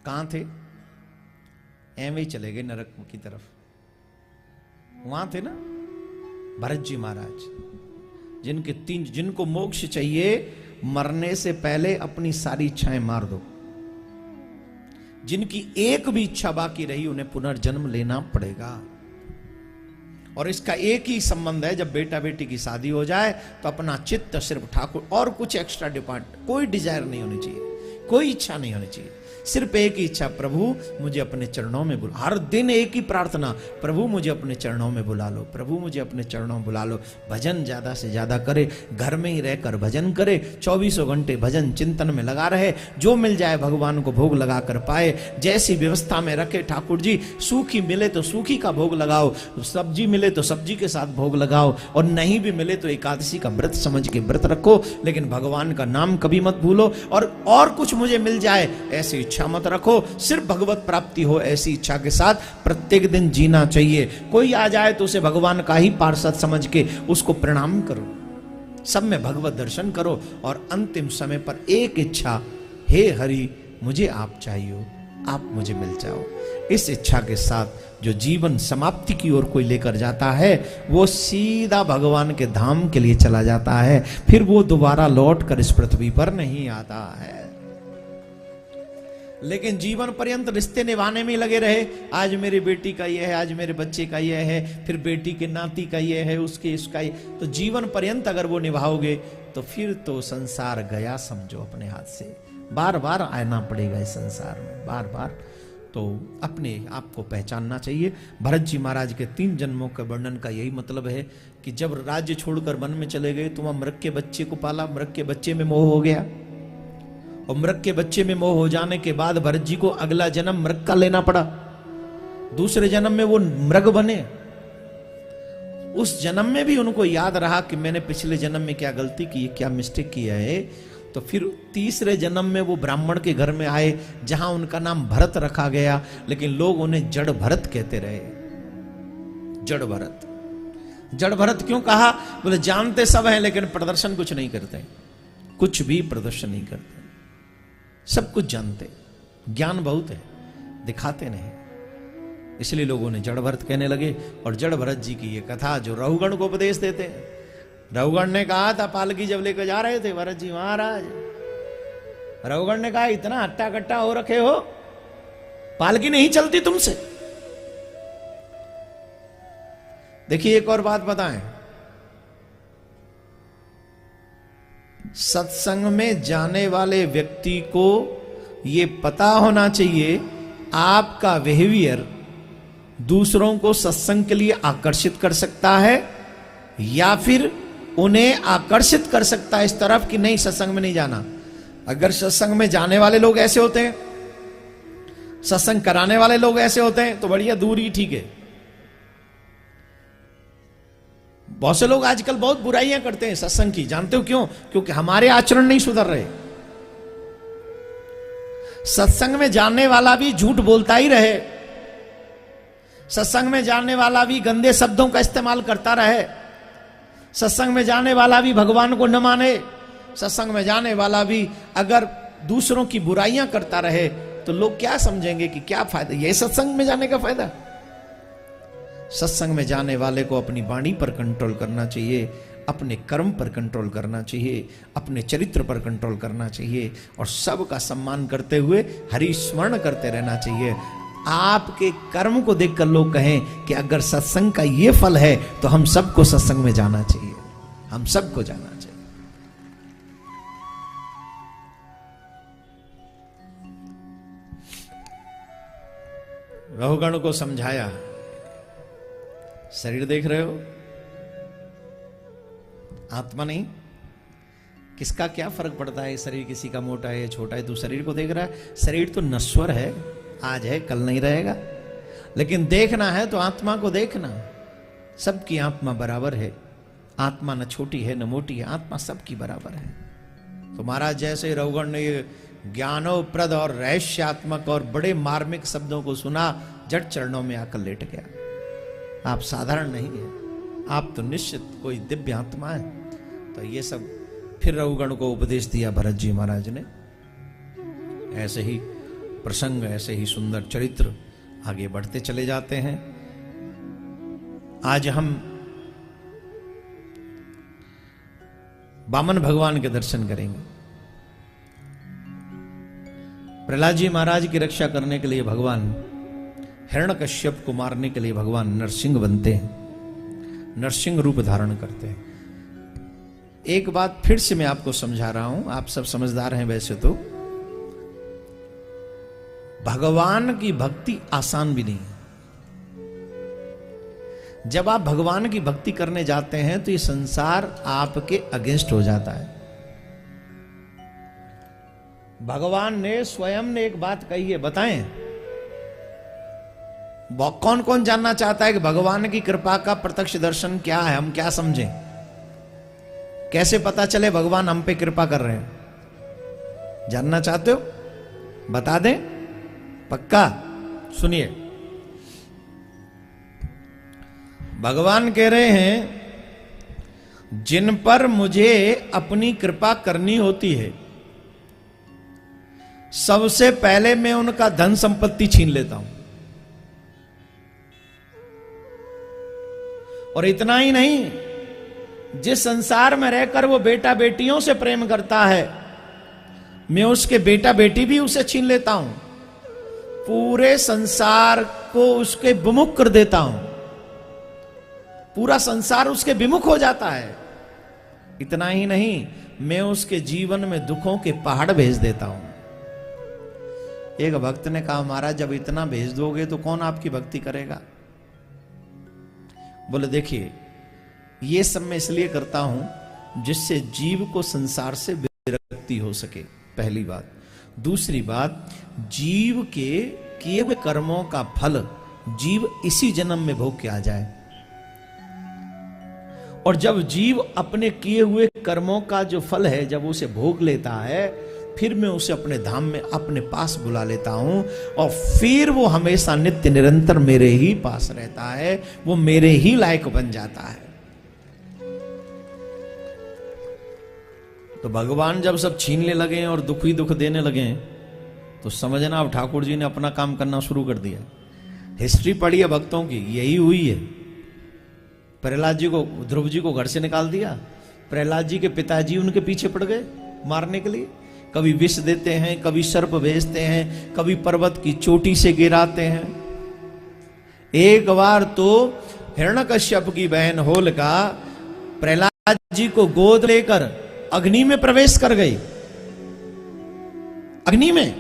कहां थे? एवं ही चले गए नरक की तरफ। वहां थे ना भरत जी महाराज, जिनको मोक्ष चाहिए, मरने से पहले अपनी सारी इच्छाएं मार दो। जिनकी एक भी इच्छा बाकी रही, उन्हें पुनर्जन्म लेना पड़ेगा। और इसका एक ही संबंध है, जब बेटा बेटी की शादी हो जाए तो अपना चित्त सिर्फ ठाकुर, और कुछ एक्स्ट्रा डिपार्ट, कोई डिजायर नहीं होनी चाहिए, कोई इच्छा नहीं होनी चाहिए, सिर्फ एक ही इच्छा, प्रभु मुझे अपने चरणों में बुला। हर दिन एक ही प्रार्थना, प्रभु मुझे अपने चरणों में बुला लो, प्रभु मुझे अपने चरणों में बुला लो। भजन ज्यादा से ज्यादा करे, घर में ही रहकर भजन करे, 24 घंटे भजन चिंतन में लगा रहे, जो मिल जाए भगवान को भोग लगा कर पाए। जैसी व्यवस्था में रखे ठाकुर जी, सूखी मिले तो सूखी का भोग लगाओ, सब्जी मिले तो सब्जी के साथ भोग लगाओ, और नहीं भी मिले तो एकादशी का व्रत समझ के व्रत रखो, लेकिन भगवान का नाम कभी मत भूलो। और कुछ मुझे मिल जाए ऐसी इच्छा मत रखो, सिर्फ भगवत प्राप्ति हो ऐसी इच्छा के साथ प्रत्येक दिन जीना चाहिए। कोई आ जाए तो उसे भगवान का ही पार्षद समझ के उसको प्रणाम करो, सब में भगवत दर्शन करो, और अंतिम समय पर एक इच्छा, हे हरि मुझे आप चाहिए, आप मुझे मिल जाओ। इस इच्छा के साथ जो जीवन समाप्ति की ओर कोई लेकर जाता है, वो सीधा भगवान के धाम के लिए चला जाता है, फिर वो दोबारा लौट कर इस पृथ्वी पर नहीं आता है। लेकिन जीवन पर्यंत रिश्ते निभाने में लगे रहे, आज मेरी बेटी का ये है, आज मेरे बच्चे का ये है, फिर बेटी के नाती का ये है, उसके इसका ये, तो जीवन पर्यंत अगर वो निभाओगे तो फिर तो संसार गया समझो अपने हाथ से। बार बार आना पड़ेगा इस संसार में, बार बार। तो अपने आप को पहचानना चाहिए। भरत जी महाराज के 3 जन्मों के वर्णन का यही मतलब है कि जब राज्य छोड़कर वन में चले गए तो वहां मृग के बच्चे को पाला, मृग के बच्चे में मोह हो गया, और मृग के बच्चे में मोह हो जाने के बाद भरत जी को अगला जन्म मृग का लेना पड़ा। दूसरे जन्म में वो मृग बने। उस जन्म में भी उनको याद रहा कि मैंने पिछले जन्म में क्या गलती की, क्या मिस्टेक किया है। तो फिर तीसरे जन्म में वो ब्राह्मण के घर में आए, जहां उनका नाम भरत रखा गया, लेकिन लोग उन्हें जड़ भरत कहते रहे। जड़ भरत, जड़ भरत क्यों कहा? बोले जानते सब हैं लेकिन प्रदर्शन कुछ नहीं करते, कुछ भी प्रदर्शन नहीं करते, सब कुछ जानते, ज्ञान बहुत है, दिखाते नहीं, इसलिए लोगों ने जड़ भरत कहने लगे। और जड़ भरत जी की ये कथा जो रघुगण को उपदेश देते हैं। रघुगण ने कहा था, पालकी जब लेकर जा रहे थे भरत जी महाराज, रघुगण ने कहा इतना हट्टा कट्टा हो रखे हो, पालकी नहीं चलती तुमसे। देखिए एक और बात बताएं, सत्संग में जाने वाले व्यक्ति को यह पता होना चाहिए आपका बिहेवियर दूसरों को सत्संग के लिए आकर्षित कर सकता है या फिर उन्हें आकर्षित कर सकता है इस तरफ कि नहीं सत्संग में नहीं जाना। अगर सत्संग में जाने वाले लोग ऐसे होते हैं, सत्संग कराने वाले लोग ऐसे होते हैं, तो बढ़िया, दूर ही ठीक है। बहुत से लोग आजकल बहुत बुराइयां करते हैं सत्संग की, जानते हो क्यों? क्योंकि हमारे आचरण नहीं सुधर रहे। सत्संग में जाने वाला भी झूठ बोलता ही रहे, सत्संग में जाने वाला भी गंदे शब्दों का इस्तेमाल करता रहे, सत्संग में जाने वाला भी भगवान को न माने, सत्संग में जाने वाला भी अगर दूसरों की बुराइयां करता रहे, तो लोग क्या समझेंगे कि क्या फायदा, यही सत्संग में जाने का फायदा। सत्संग में जाने वाले को अपनी वाणी पर कंट्रोल करना चाहिए, अपने कर्म पर कंट्रोल करना चाहिए, अपने चरित्र पर कंट्रोल करना चाहिए और सबका सम्मान करते हुए हरि स्मरण करते रहना चाहिए। आपके कर्म को देखकर लोग कहें कि अगर सत्संग का ये फल है तो हम सबको सत्संग में जाना चाहिए, हम सबको जाना चाहिए। रघुगण को समझाया, शरीर देख रहे हो, आत्मा नहीं। किसका क्या फर्क पड़ता है, शरीर किसी का मोटा है छोटा है, तू शरीर को देख रहा है। शरीर तो नश्वर है, आज है कल नहीं रहेगा, लेकिन देखना है तो आत्मा को देखना। सबकी आत्मा बराबर है, आत्मा न छोटी है न मोटी है, आत्मा सबकी बराबर है। तो महाराज जैसे रघुगण ने ये ज्ञानोप्रद और रहस्यात्मक और बड़े मार्मिक शब्दों को सुना, जट चरणों में आकर लेट गया। आप साधारण नहीं है, आप तो निश्चित कोई दिव्य आत्मा है। तो ये सब फिर रघुगण को उपदेश दिया भरत जी महाराज ने। ऐसे ही प्रसंग, ऐसे ही सुंदर चरित्र आगे बढ़ते चले जाते हैं। आज हम वामन भगवान के दर्शन करेंगे। प्रहलाद जी महाराज की रक्षा करने के लिए भगवान हिरण्यकश्यप को मारने के लिए भगवान नरसिंह बनते हैं, नरसिंह रूप धारण करते हैं। एक बात फिर से मैं आपको समझा रहा हूं, आप सब समझदार हैं वैसे तो। भगवान की भक्ति आसान भी नहीं है। जब आप भगवान की भक्ति करने जाते हैं तो ये संसार आपके अगेंस्ट हो जाता है। भगवान ने स्वयं ने एक बात कही है, बताएं कौन कौन जानना चाहता है कि भगवान की कृपा का प्रत्यक्ष दर्शन क्या है, हम क्या समझें, कैसे पता चले भगवान हम पे कृपा कर रहे हैं? जानना चाहते हो? बता दें? पक्का सुनिए। भगवान कह रहे हैं जिन पर मुझे अपनी कृपा करनी होती है सबसे पहले मैं उनका धन संपत्ति छीन लेता हूं। और इतना ही नहीं, जिस संसार में रहकर वो बेटा बेटियों से प्रेम करता है, मैं उसके बेटा बेटी भी उसे छीन लेता हूं। पूरे संसार को उसके विमुख कर देता हूं, पूरा संसार उसके विमुख हो जाता है। इतना ही नहीं, मैं उसके जीवन में दुखों के पहाड़ भेज देता हूं। एक भक्त ने कहा महाराज जब इतना भेज दोगे तो कौन आपकी भक्ति करेगा? बोले देखिए, ये सब मैं इसलिए करता हूं जिससे जीव को संसार से विरक्ति हो सके, पहली बात। दूसरी बात, जीव के किए हुए कर्मों का फल जीव इसी जन्म में भोग के आ जाए। और जब जीव अपने किए हुए कर्मों का जो फल है जब उसे भोग लेता है, फिर मैं उसे अपने धाम में अपने पास बुला लेता हूं और फिर वो हमेशा नित्य निरंतर मेरे ही पास रहता है, वो मेरे ही लायक बन जाता है। तो भगवान जब सब छीनने लगे और दुख ही दुख देने लगे तो समझना अब ठाकुर जी ने अपना काम करना शुरू कर दिया। हिस्ट्री पढ़ी है भक्तों की, यही हुई है। प्रहलाद जी को, ध्रुव जी को घर से निकाल दिया, प्रहलाद जी के पिताजी उनके पीछे पड़ गए मारने के लिए। कभी विष देते हैं, कभी सर्प भेजते हैं, कभी पर्वत की चोटी से गिराते हैं। एक बार तो हिरण्यकश्यप की बहन होलिका प्रहलाद जी को गोद लेकर अग्नि में प्रवेश कर गई, अग्नि में।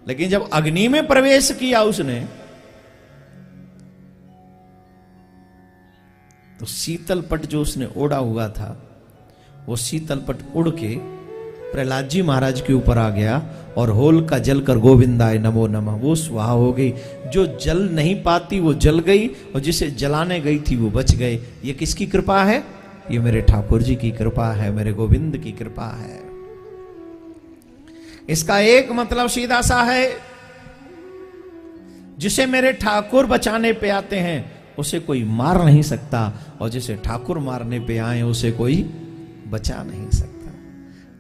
लेकिन जब अग्नि में प्रवेश किया उसने, तो शीतल पट जो उसने ओढ़ा हुआ था, वो शीतल पट उड़ के प्रहलाद जी महाराज के ऊपर आ गया और होलिका जलकर गोविंदाय नमो नमः वो स्वाहा हो गई। जो जल नहीं पाती वो जल गई, और जिसे जलाने गई थी वो बच गए। ये किसकी कृपा है? ये मेरे ठाकुर जी की कृपा है, मेरे गोविंद की कृपा है। इसका एक मतलब सीधा सा है, जिसे मेरे ठाकुर बचाने पे आते हैं उसे कोई मार नहीं सकता, और जिसे ठाकुर मारने पे आए उसे कोई बचा नहीं सकता।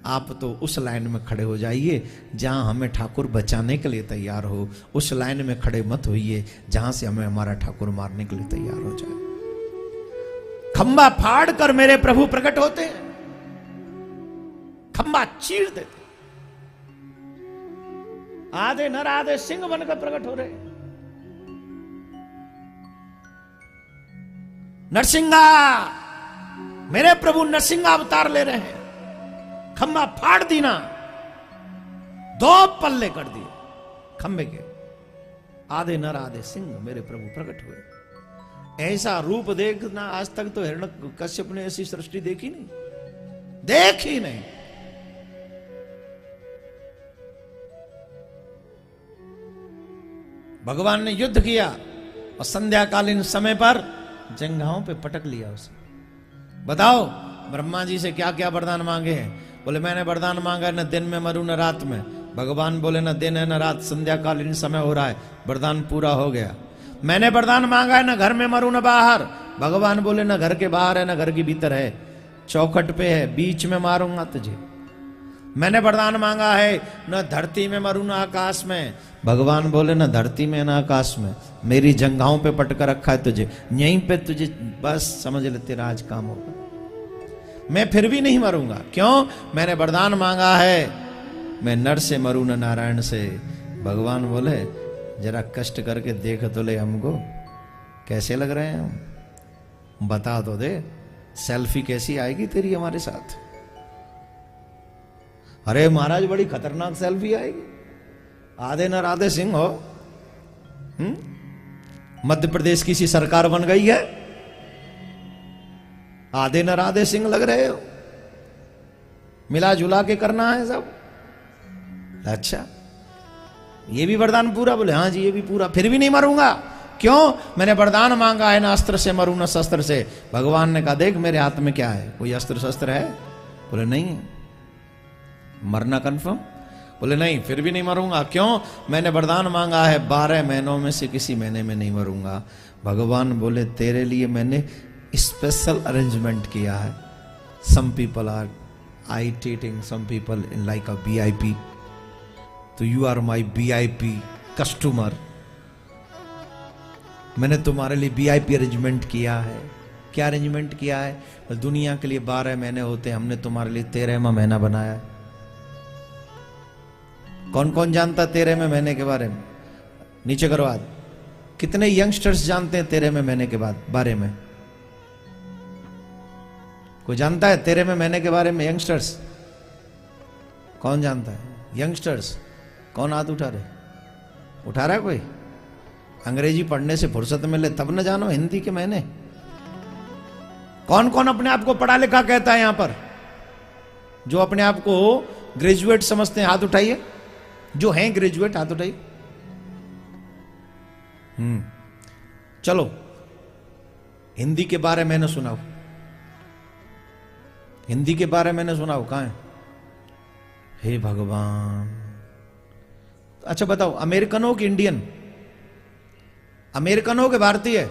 आप तो उस लाइन में खड़े हो जाइए जहां हमें ठाकुर बचाने के लिए तैयार हो। उस लाइन में खड़े मत होइए जहां से हमें हमारा ठाकुर मारने के लिए तैयार हो जाए। खंबा फाड़ कर मेरे प्रभु प्रकट होते हैं, खंबा चीर देते, आधे नर आधे सिंह बनकर प्रकट हो रहे हैं। नरसिंहा, मेरे प्रभु नरसिंहा अवतार ले रहे हैं। खंबा फाड़ दी ना, दो पल्ले कर दिए खंबे के, आधे नर आधे सिंह मेरे प्रभु प्रकट हुए। ऐसा रूप देखना आज तक तो हिरण्यकश्यप ने ऐसी सृष्टि देखी नहीं, देखी नहीं। भगवान ने युद्ध किया और संध्याकालीन समय पर जंघाओं पे पटक लिया उसे। बताओ ब्रह्मा जी से क्या क्या वरदान मांगे हैं? बोले मैंने वरदान मांगा न दिन में मरूं न रात में। भगवान बोले न दिन है न रात, संध्याकालीन समय हो रहा है, वरदान पूरा हो गया। मैंने वरदान मांगा है न घर में मरूं न बाहर। भगवान बोले न घर के बाहर है न घर के भीतर है, चौखट पे है, बीच में मारूंगा तुझे। मैंने वरदान मांगा है न धरती में मरूं न आकाश में। भगवान बोले न धरती में न आकाश में, मेरी जंघाओं पे पटकर रखा है तुझे, यहीं पे तुझे बस समझ ले तेरा आज काम होगा। मैं फिर भी नहीं मरूंगा, क्यों? मैंने वरदान मांगा है मैं नर से मरूं न नारायण से। भगवान बोले जरा कष्ट करके देख तो ले हमको, कैसे लग रहे हैं हम, बता तो दे, सेल्फी कैसी आएगी तेरी हमारे साथ। अरे महाराज बड़ी खतरनाक सेल्फी आएगी, आधे नर आधे सिंह हो। मध्य प्रदेश की सी सरकार बन गई है, आधे नर आधे सिंह लग रहे हो, मिला जुला के करना है सब। अच्छा ये भी वरदान पूरा? बोले हाँ जी ये भी पूरा। फिर भी नहीं मरूंगा, क्यों? मैंने वरदान मांगा है ना अस्त्र से मरूं न शस्त्र से। भगवान ने कहा देख मेरे हाथ में क्या है, कोई अस्त्र शस्त्र है? बोले नहीं। मरना कंफर्म? बोले नहीं, फिर भी नहीं मरूंगा, क्यों? मैंने वरदान मांगा है 12 महीनों में से किसी महीने में नहीं मरूंगा। भगवान बोले तेरे लिए मैंने स्पेशल अरेंजमेंट किया है। Some people are I treating some people in like a VIP, तो you are my VIP customer. मैंने तुम्हारे लिए VIP अरेंजमेंट किया है। क्या अरेंजमेंट किया है? दुनिया के लिए 12 महीने होते, हमने तुम्हारे लिए 13वां महीना बनाया है। कौन कौन जानता 13वें महीने के बारे में? नीचे करो हाथ। कितने यंगस्टर्स जानते हैं 13वें महीने के बारे में? कोई जानता है 13वें महीने के बारे में? यंगस्टर्स कौन जानता है? यंगस्टर्स कौन हाथ उठा रहे? उठा रहा है कोई? अंग्रेजी पढ़ने से फुर्सत मिले तब न जानो हिंदी के महीने। कौन कौन अपने आप को पढ़ा लिखा कहता है यहां पर? जो अपने आप को ग्रेजुएट समझते हैं हाथ उठाइए। जो हैं ग्रेजुएट हाथ उठाइए। चलो हिंदी के बारे में न सुनाओ, हिंदी के बारे में न सुनाओ। कहां है? हे भगवान। अच्छा बताओ अमेरिकन हो कि इंडियन? अमेरिकन हो कि भारतीय?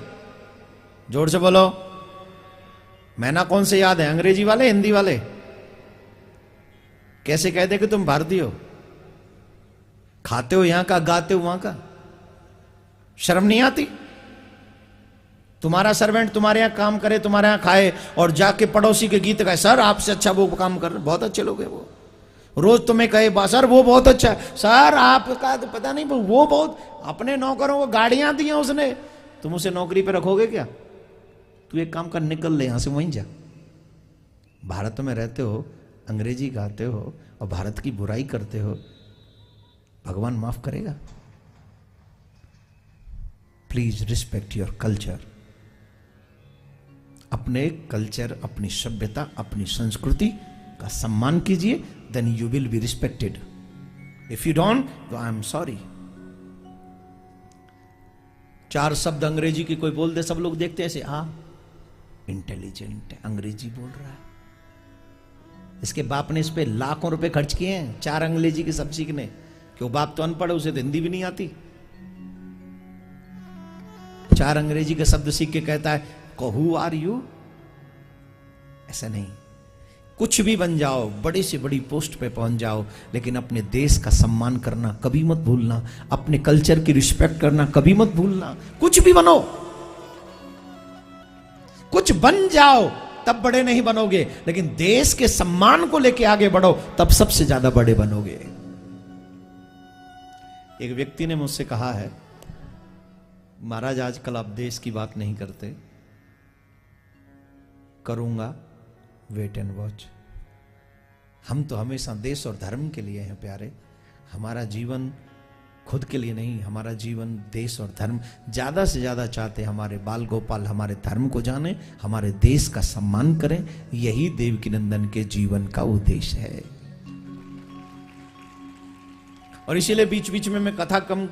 जोर से बोलो। महीना कौन से याद है? अंग्रेजी वाले हिंदी वाले? कैसे कहते कि तुम भारतीय हो? खाते हो यहां का, गाते हो वहां का, शर्म नहीं आती? तुम्हारा सर्वेंट तुम्हारे यहां काम करे, तुम्हारे यहां खाए और जाके पड़ोसी के गीत गाए, सर आपसे अच्छा वो काम कर रहे, बहुत अच्छे लोग हैं वो, रोज तुम्हें कहे सर वो बहुत अच्छा है, सर आपका तो पता नहीं वो बहुत, अपने नौकरों को गाड़ियां दी हैं उसने, तुम उसे नौकरी पे रखोगे क्या? तू एक काम कर, निकल ले यहां से, वहीं जा। भारत में रहते हो, अंग्रेजी गाते हो और भारत की बुराई करते हो, भगवान माफ करेगा? Please respect your culture. अपने कल्चर, अपनी सभ्यता, अपनी संस्कृति का सम्मान कीजिए, then you will be respected. If you don't, तो आई एम सॉरी। 4 शब्द अंग्रेजी की कोई बोल दे, सब लोग देखते हैं ऐसे, इंटेलिजेंट है, अंग्रेजी बोल रहा है। इसके बाप ने इस पे लाखों रुपए खर्च किए हैं 4 अंग्रेजी के शब्द सीखने, क्यों? बाप तो अनपढ़ है, उसे तो हिंदी भी नहीं आती। 4 अंग्रेजी के शब्द सीख के कहता है हु आर यू? ऐसा नहीं। कुछ भी बन जाओ, बड़ी से बड़ी पोस्ट पे पहुंच जाओ, लेकिन अपने देश का सम्मान करना कभी मत भूलना, अपने कल्चर की रिस्पेक्ट करना कभी मत भूलना। कुछ भी बनो, कुछ बन जाओ, तब बड़े नहीं बनोगे, लेकिन देश के सम्मान को लेके आगे बढ़ो, तब सबसे ज्यादा बड़े बनोगे। एक व्यक्ति ने मुझसे कहा है, महाराज आजकल आप देश की बात नहीं करते। करूंगा, वेट एंड वॉच। हम तो हमेशा देश और धर्म के लिए हैं प्यारे। हमारा जीवन खुद के लिए नहीं, हमारा जीवन देश और धर्म। ज्यादा से ज्यादा चाहते हमारे बाल गोपाल हमारे धर्म को जाने, हमारे देश का सम्मान करें। यही देवकीनंदन के जीवन का उद्देश्य है। और इसीलिए बीच बीच में मैं कथा कम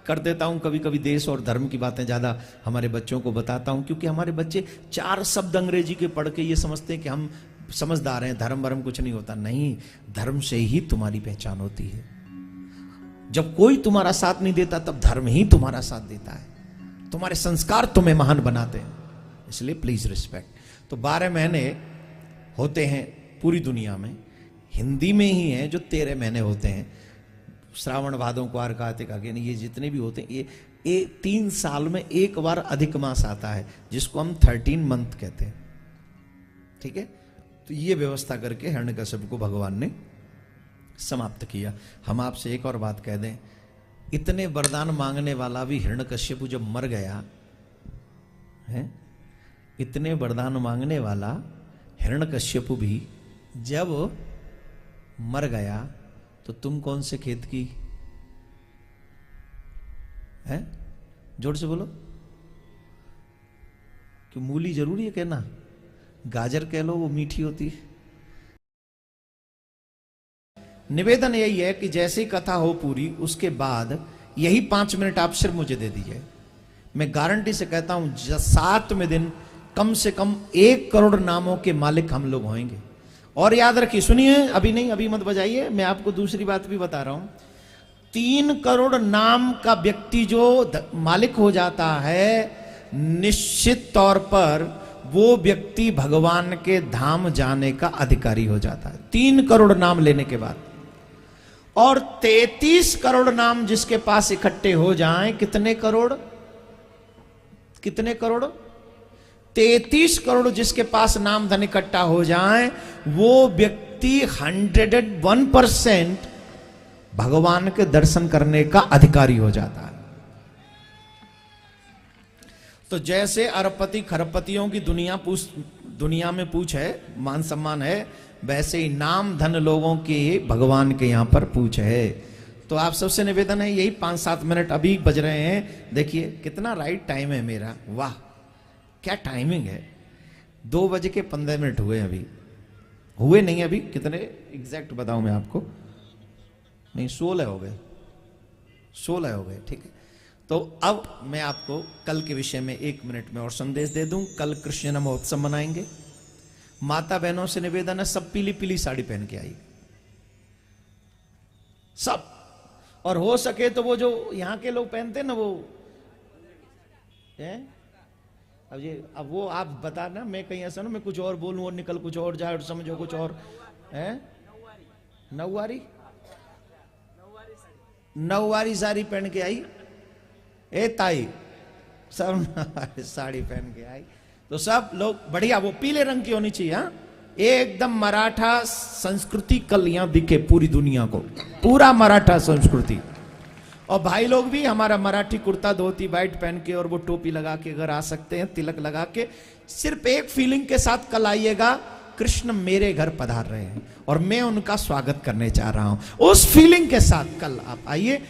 कर देता हूं, कभी कभी देश और धर्म की बातें ज्यादा हमारे बच्चों को बताता हूं, क्योंकि हमारे बच्चे 4 शब्द अंग्रेजी के पढ़ के ये समझते हैं कि हम समझदार हैं, धर्म वरम कुछ नहीं होता। नहीं, धर्म से ही तुम्हारी पहचान होती है। जब कोई तुम्हारा साथ नहीं देता, तब धर्म ही तुम्हारा साथ देता है। तुम्हारे संस्कार तुम्हें महान बनाते हैं, इसलिए प्लीज रिस्पेक्ट। तो 12 महीने होते हैं पूरी दुनिया में, हिंदी में ही है जो 13 महीने होते हैं। श्रावण भादों क्वार कार्तिक अगेन, ये जितने भी होते हैं, ये 3 साल में एक बार अधिक मास आता है, जिसको हम 13 मंथ कहते हैं। ठीक है, तो ये व्यवस्था करके हिरण्यकश्यप को भगवान ने समाप्त किया। हम आपसे एक और बात कह दें, इतने वरदान मांगने वाला भी हिरण्यकश्यप जब मर गया है, इतने वरदान मांगने वाला हिरण्यकश्यप भी जब मर गया, तो तुम कौन से खेत की है? जोर से बोलो। कि मूली जरूरी है कहना? गाजर कह लो, वो मीठी होती है। निवेदन यही है कि जैसी कथा हो पूरी, उसके बाद यही 5 मिनट आप सिर्फ मुझे दे दीजिए। मैं गारंटी से कहता हूं 7वें दिन कम से कम 1 करोड़ नामों के मालिक हम लोग होंगे। और याद रखिए, सुनिए, अभी नहीं, अभी मत बजाइए, मैं आपको दूसरी बात भी बता रहा हूं। 3 करोड़ नाम का व्यक्ति जो मालिक हो जाता है, निश्चित तौर पर वो व्यक्ति भगवान के धाम जाने का अधिकारी हो जाता है 3 करोड़ नाम लेने के बाद। और 33 करोड़ नाम जिसके पास इकट्ठे हो जाएं, कितने करोड़? कितने करोड़? 33 करोड़ जिसके पास नाम धन इकट्ठा हो जाए, वो व्यक्ति 101% भगवान के दर्शन करने का अधिकारी हो जाता है। तो जैसे अरबपति खरबपतियों की दुनिया में पूछ है, मान सम्मान है, वैसे ही नाम धन लोगों के भगवान के यहां पर पूछ है। तो आप सबसे निवेदन है, यही 5-7 मिनट अभी बज रहे हैं। देखिए कितना राइट टाइम है मेरा, वाह क्या टाइमिंग है। 2:15 हुए, अभी हुए नहीं, अभी कितने एग्जैक्ट बताऊं मैं आपको? नहीं, 16 हो गए, 16 हो गए। ठीक है, तो अब मैं आपको कल के विषय में 1 मिनट में और संदेश दे दूं। कल कृष्ण महोत्सव मनाएंगे। माता बहनों से निवेदन है, सब पीली पीली साड़ी पहन के आई, सब। और हो सके तो वो जो यहां के लोग पहनते हैं ना, वो है, अब वो आप बताना, मैं कहीं ऐसा ना मैं कुछ और बोलूं और निकल कुछ और जाए और समझो कुछ और है। नौवारी साड़ी पहन के आई, ए ताई, सब साड़ी पहन के आई। तो सब लोग बढ़िया, वो पीले रंग की होनी चाहिए। हाँ, एकदम मराठा संस्कृति कल यहां दिखे पूरी दुनिया को, पूरा मराठा संस्कृति। और भाई लोग भी हमारा मराठी कुर्ता धोती वाइट पहन के और वो टोपी लगा के अगर आ सकते हैं, तिलक लगा के, सिर्फ एक फीलिंग के साथ कल आइएगा, कृष्ण मेरे घर पधार रहे हैं और मैं उनका स्वागत करने जा रहा हूं। उस फीलिंग के साथ कल आप आइए।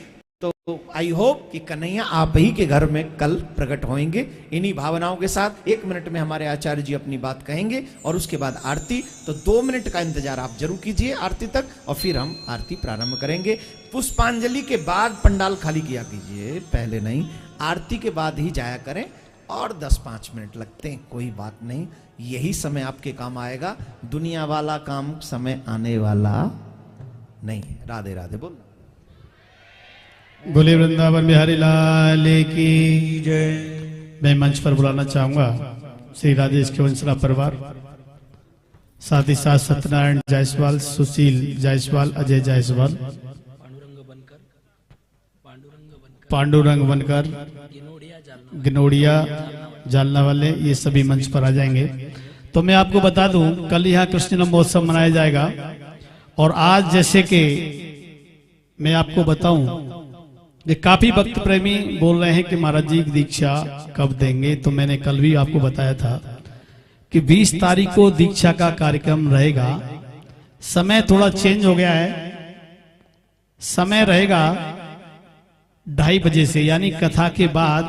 तो आई होप कि कन्हैया आप ही के घर में कल प्रकट होंगे। इन्हीं भावनाओं के साथ 1 मिनट में हमारे आचार्य जी अपनी बात कहेंगे और उसके बाद आरती। तो 2 मिनट का इंतजार आप जरूर कीजिए आरती तक, और फिर हम आरती प्रारंभ करेंगे। पुष्पांजलि के बाद पंडाल खाली किया कीजिए, पहले नहीं, आरती के बाद ही जाया करें। और 10-5 मिनट लगते हैं, कोई बात नहीं, यही समय आपके काम आएगा। दुनिया वाला काम समय आने वाला नहीं। राधे राधे बोल। बोले वृंदावन बिहारी लाल की जय। मैं मंच पर बुलाना चाहूंगा श्री राजेश के वंशना परिवार, साथ ही साथ सत्यनारायण जायसवाल, सुशील जायसवाल, अजय जायसवाल, पांडुरंग बनकर, गिनोड़िया जालना वाले, ये सभी मंच पर आ जाएंगे। तो मैं आपको बता दूं, कल यहाँ कृष्ण जन्म महोत्सव मनाया जाएगा। और आज जैसे कि मैं आपको बताऊं, ये काफी भक्त प्रेमी बोल रहे हैं कि महाराज जी दीक्षा कब देंगे। तो मैंने कल भी आपको बताया था कि 20 तारीख को दीक्षा का कार्यक्रम रहेगा। समय थोड़ा चेंज हो गया है, समय रहेगा 2:30 बजे से, यानी कथा के बाद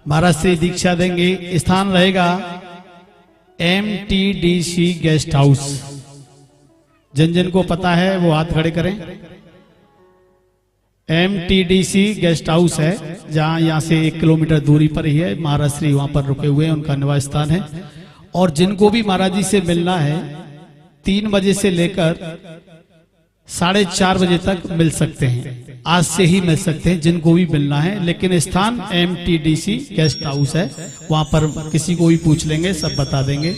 महाराज से दीक्षा देंगे। स्थान रहेगा MTDC गेस्ट हाउस। जिन जिन को पता है वो हाथ खड़े करें। MTDC गेस्ट हाउस है, जहां यहां से 1 किलोमीटर दूरी पर ही है। महाराज श्री वहां पर रुके हुए हैं, उनका निवास स्थान है। और जिनको भी महाराज जी से मिलना है 3 बजे से लेकर 4:30 बजे तक मिल सकते हैं। आज से ही मिल सकते हैं जिनको भी मिलना है, लेकिन स्थान MTDC गेस्ट हाउस है, वहां पर किसी को भी पूछ लेंगे, सब बता देंगे।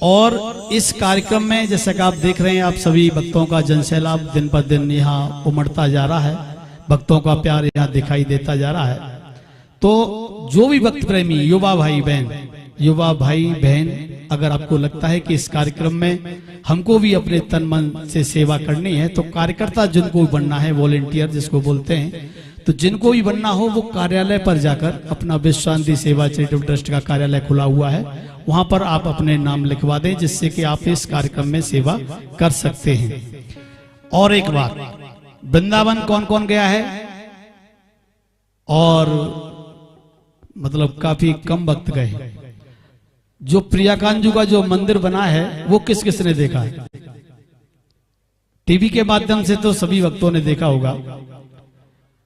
और इस कार्यक्रम में जैसा कि आप देख रहे हैं, आप सभी भक्तों का जनसैलाब दिन पर दिन यहाँ उमड़ता जा रहा है, भक्तों का प्यार यहाँ दिखाई देता जा रहा है। तो जो भी भक्त प्रेमी युवा भाई बहन, अगर आपको लगता है कि इस कार्यक्रम में हमको भी अपने तन मन से सेवा करनी है, तो कार्यकर्ता जिनको भी बनना है, वॉलेंटियर जिसको बोलते हैं, तो जिनको भी बनना हो वो कार्यालय पर जाकर अपना विश्व शांति सेवा चैरिटेबल ट्रस्ट का कार्यालय खुला हुआ है, वहां पर आप अपने नाम लिखवा दें, जिससे कि आप इस कार्यक्रम में सेवा कर सकते हैं। और एक बात, वृंदावन कौन कौन गया है? और मतलब काफी कम भक्त गए। जो प्रियाकांजू का जो मंदिर बना है वो किस किस ने देखा है? टीवी के माध्यम से तो सभी भक्तों ने देखा होगा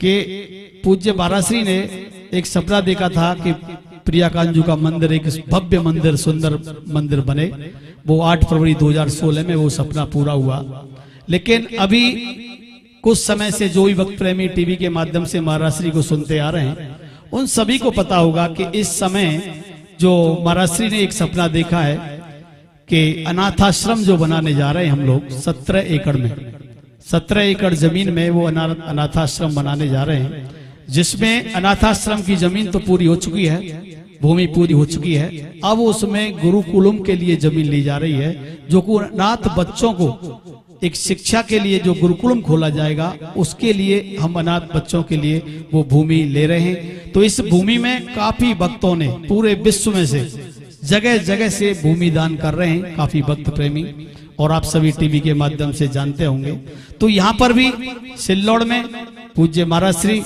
कि पूज्य बाराश्री ने एक सपना देखा था कि प्रियाकांजू का मंदिर एक भव्य मंदिर, सुंदर मंदिर बने। वो 8 फरवरी 2016 में वो सपना पूरा हुआ। लेकिन अभी कुछ समय से जो भी भक्त प्रेमी टीवी के माध्यम से महाराष्ट्री को सुनते आ रहे हैं, उन सभी को पता होगा कि इस समय जो महाराष्ट्री ने एक सपना देखा है कि अनाथाश्रम जो बनाने जा रहे हैं हम लोग 17 एकड़ में, 17 एकड़ जमीन में वो अनाथाश्रम बनाने जा रहे हैं, जिसमें अनाथाश्रम की जमीन तो पूरी हो चुकी है, भूमि पूरी हो चुकी है। अब उसमें गुरुकुलम के लिए जमीन ली जा रही है, जो कि अनाथ बच्चों को एक शिक्षा के लिए जो गुरुकुलम खोला जाएगा, उसके लिए हम अनाथ बच्चों के लिए वो भूमि ले रहे हैं। तो इस भूमि में काफी भक्तों ने पूरे विश्व में से जगह जगह से भूमि दान कर रहे हैं, काफी भक्त प्रेमी, और आप सभी टीवी के माध्यम से जानते होंगे। तो यहाँ पर भी सिल्लोड़ में पूज्य महाराष्ट्री,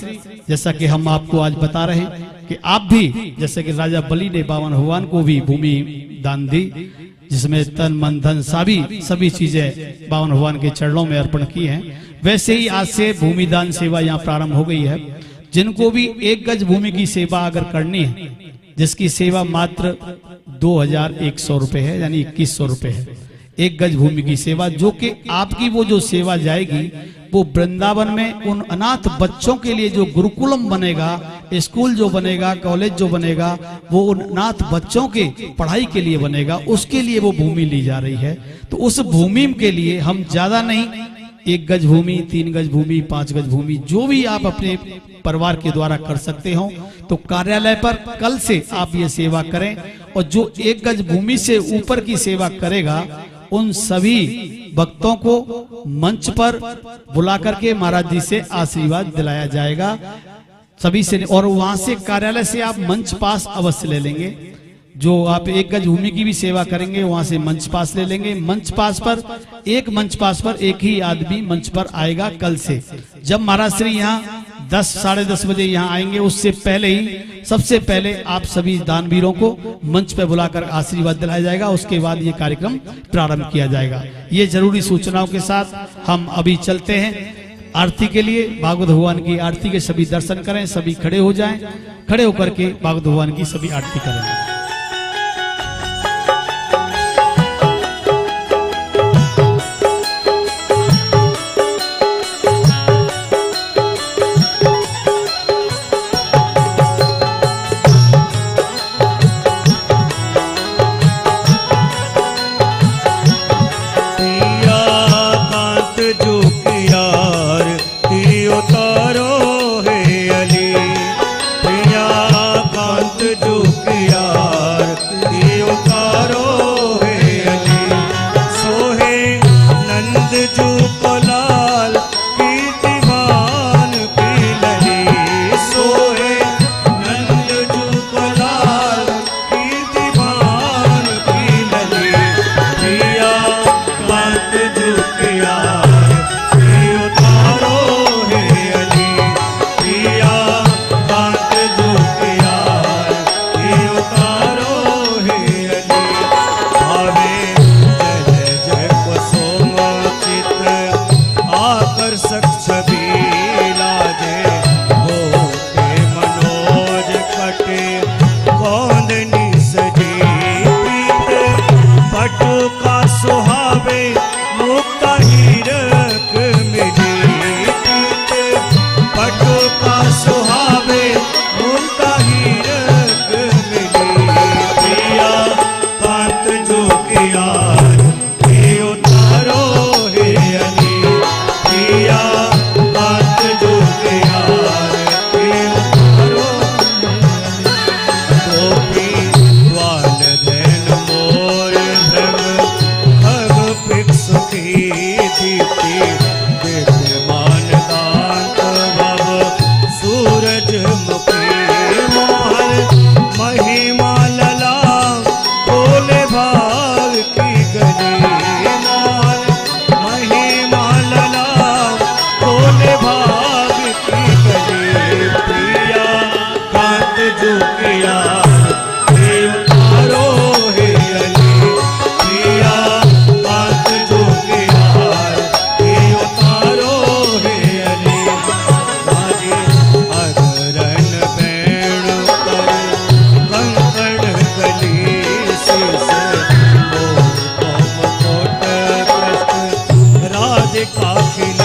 जैसा कि हम आपको आज बता रहे हैं कि आप भी जैसे कि राजा बलि ने बावन भगवान को भी भूमि दान दी, जिसमें तन मन धन सभी चीजें बावन भगवान के चरणों में अर्पण की हैं, वैसे ही आज से भूमि दान सेवा यहाँ प्रारंभ हो गई है। जिनको भी 1 गज भूमि की सेवा अगर करनी है, जिसकी सेवा मात्र 2100 रुपए है, यानी 2100 रुपए है 1 गज भूमि की सेवा, जो कि आपकी वो जो सेवा जाएगी वो वृंदावन में उन अनाथ बच्चों के लिए जो गुरुकुलम बनेगा, स्कूल जो बनेगा, कॉलेज जो बनेगा, वो उन अनाथ बच्चों के पढ़ाई के लिए बनेगा, उसके लिए वो भूमि ली जा रही है। तो उस भूमि के लिए हम ज्यादा नहीं, 1 गज भूमि, 3 गज भूमि, 5 गज भूमि, जो भी आप अपने परिवार के द्वारा कर सकते हो, तो कार्यालय पर कल से आप ये सेवा करें। और जो 1 गज भूमि से ऊपर की सेवा करेगा उन सभी भक्तों को मंच पर बुला करके महाराज जी से आशीर्वाद दिलाया जाएगा सभी से। और वहां से कार्यालय से आप मंच पास अवश्य ले लेंगे। जो आप 1 गज भूमि की भी सेवा करेंगे वहां से मंच पास ले लेंगे। मंच पास पर एक ही आदमी मंच पर आएगा कल से। जब महाराज श्री यहाँ 10 साढ़े 10 बजे यहाँ आएंगे उससे पहले ही सबसे पहले आप सभी दानवीरों को मंच पर बुलाकर आशीर्वाद दिलाया जाएगा। उसके बाद ये कार्यक्रम प्रारंभ किया जाएगा। ये जरूरी सूचनाओं के साथ हम अभी चलते हैं आरती के लिए। भागवत भगवान की आरती के सभी दर्शन करें, सभी खड़े हो जाएं। खड़े होकर के भागवत भगवान की सभी आरती करें। काफिला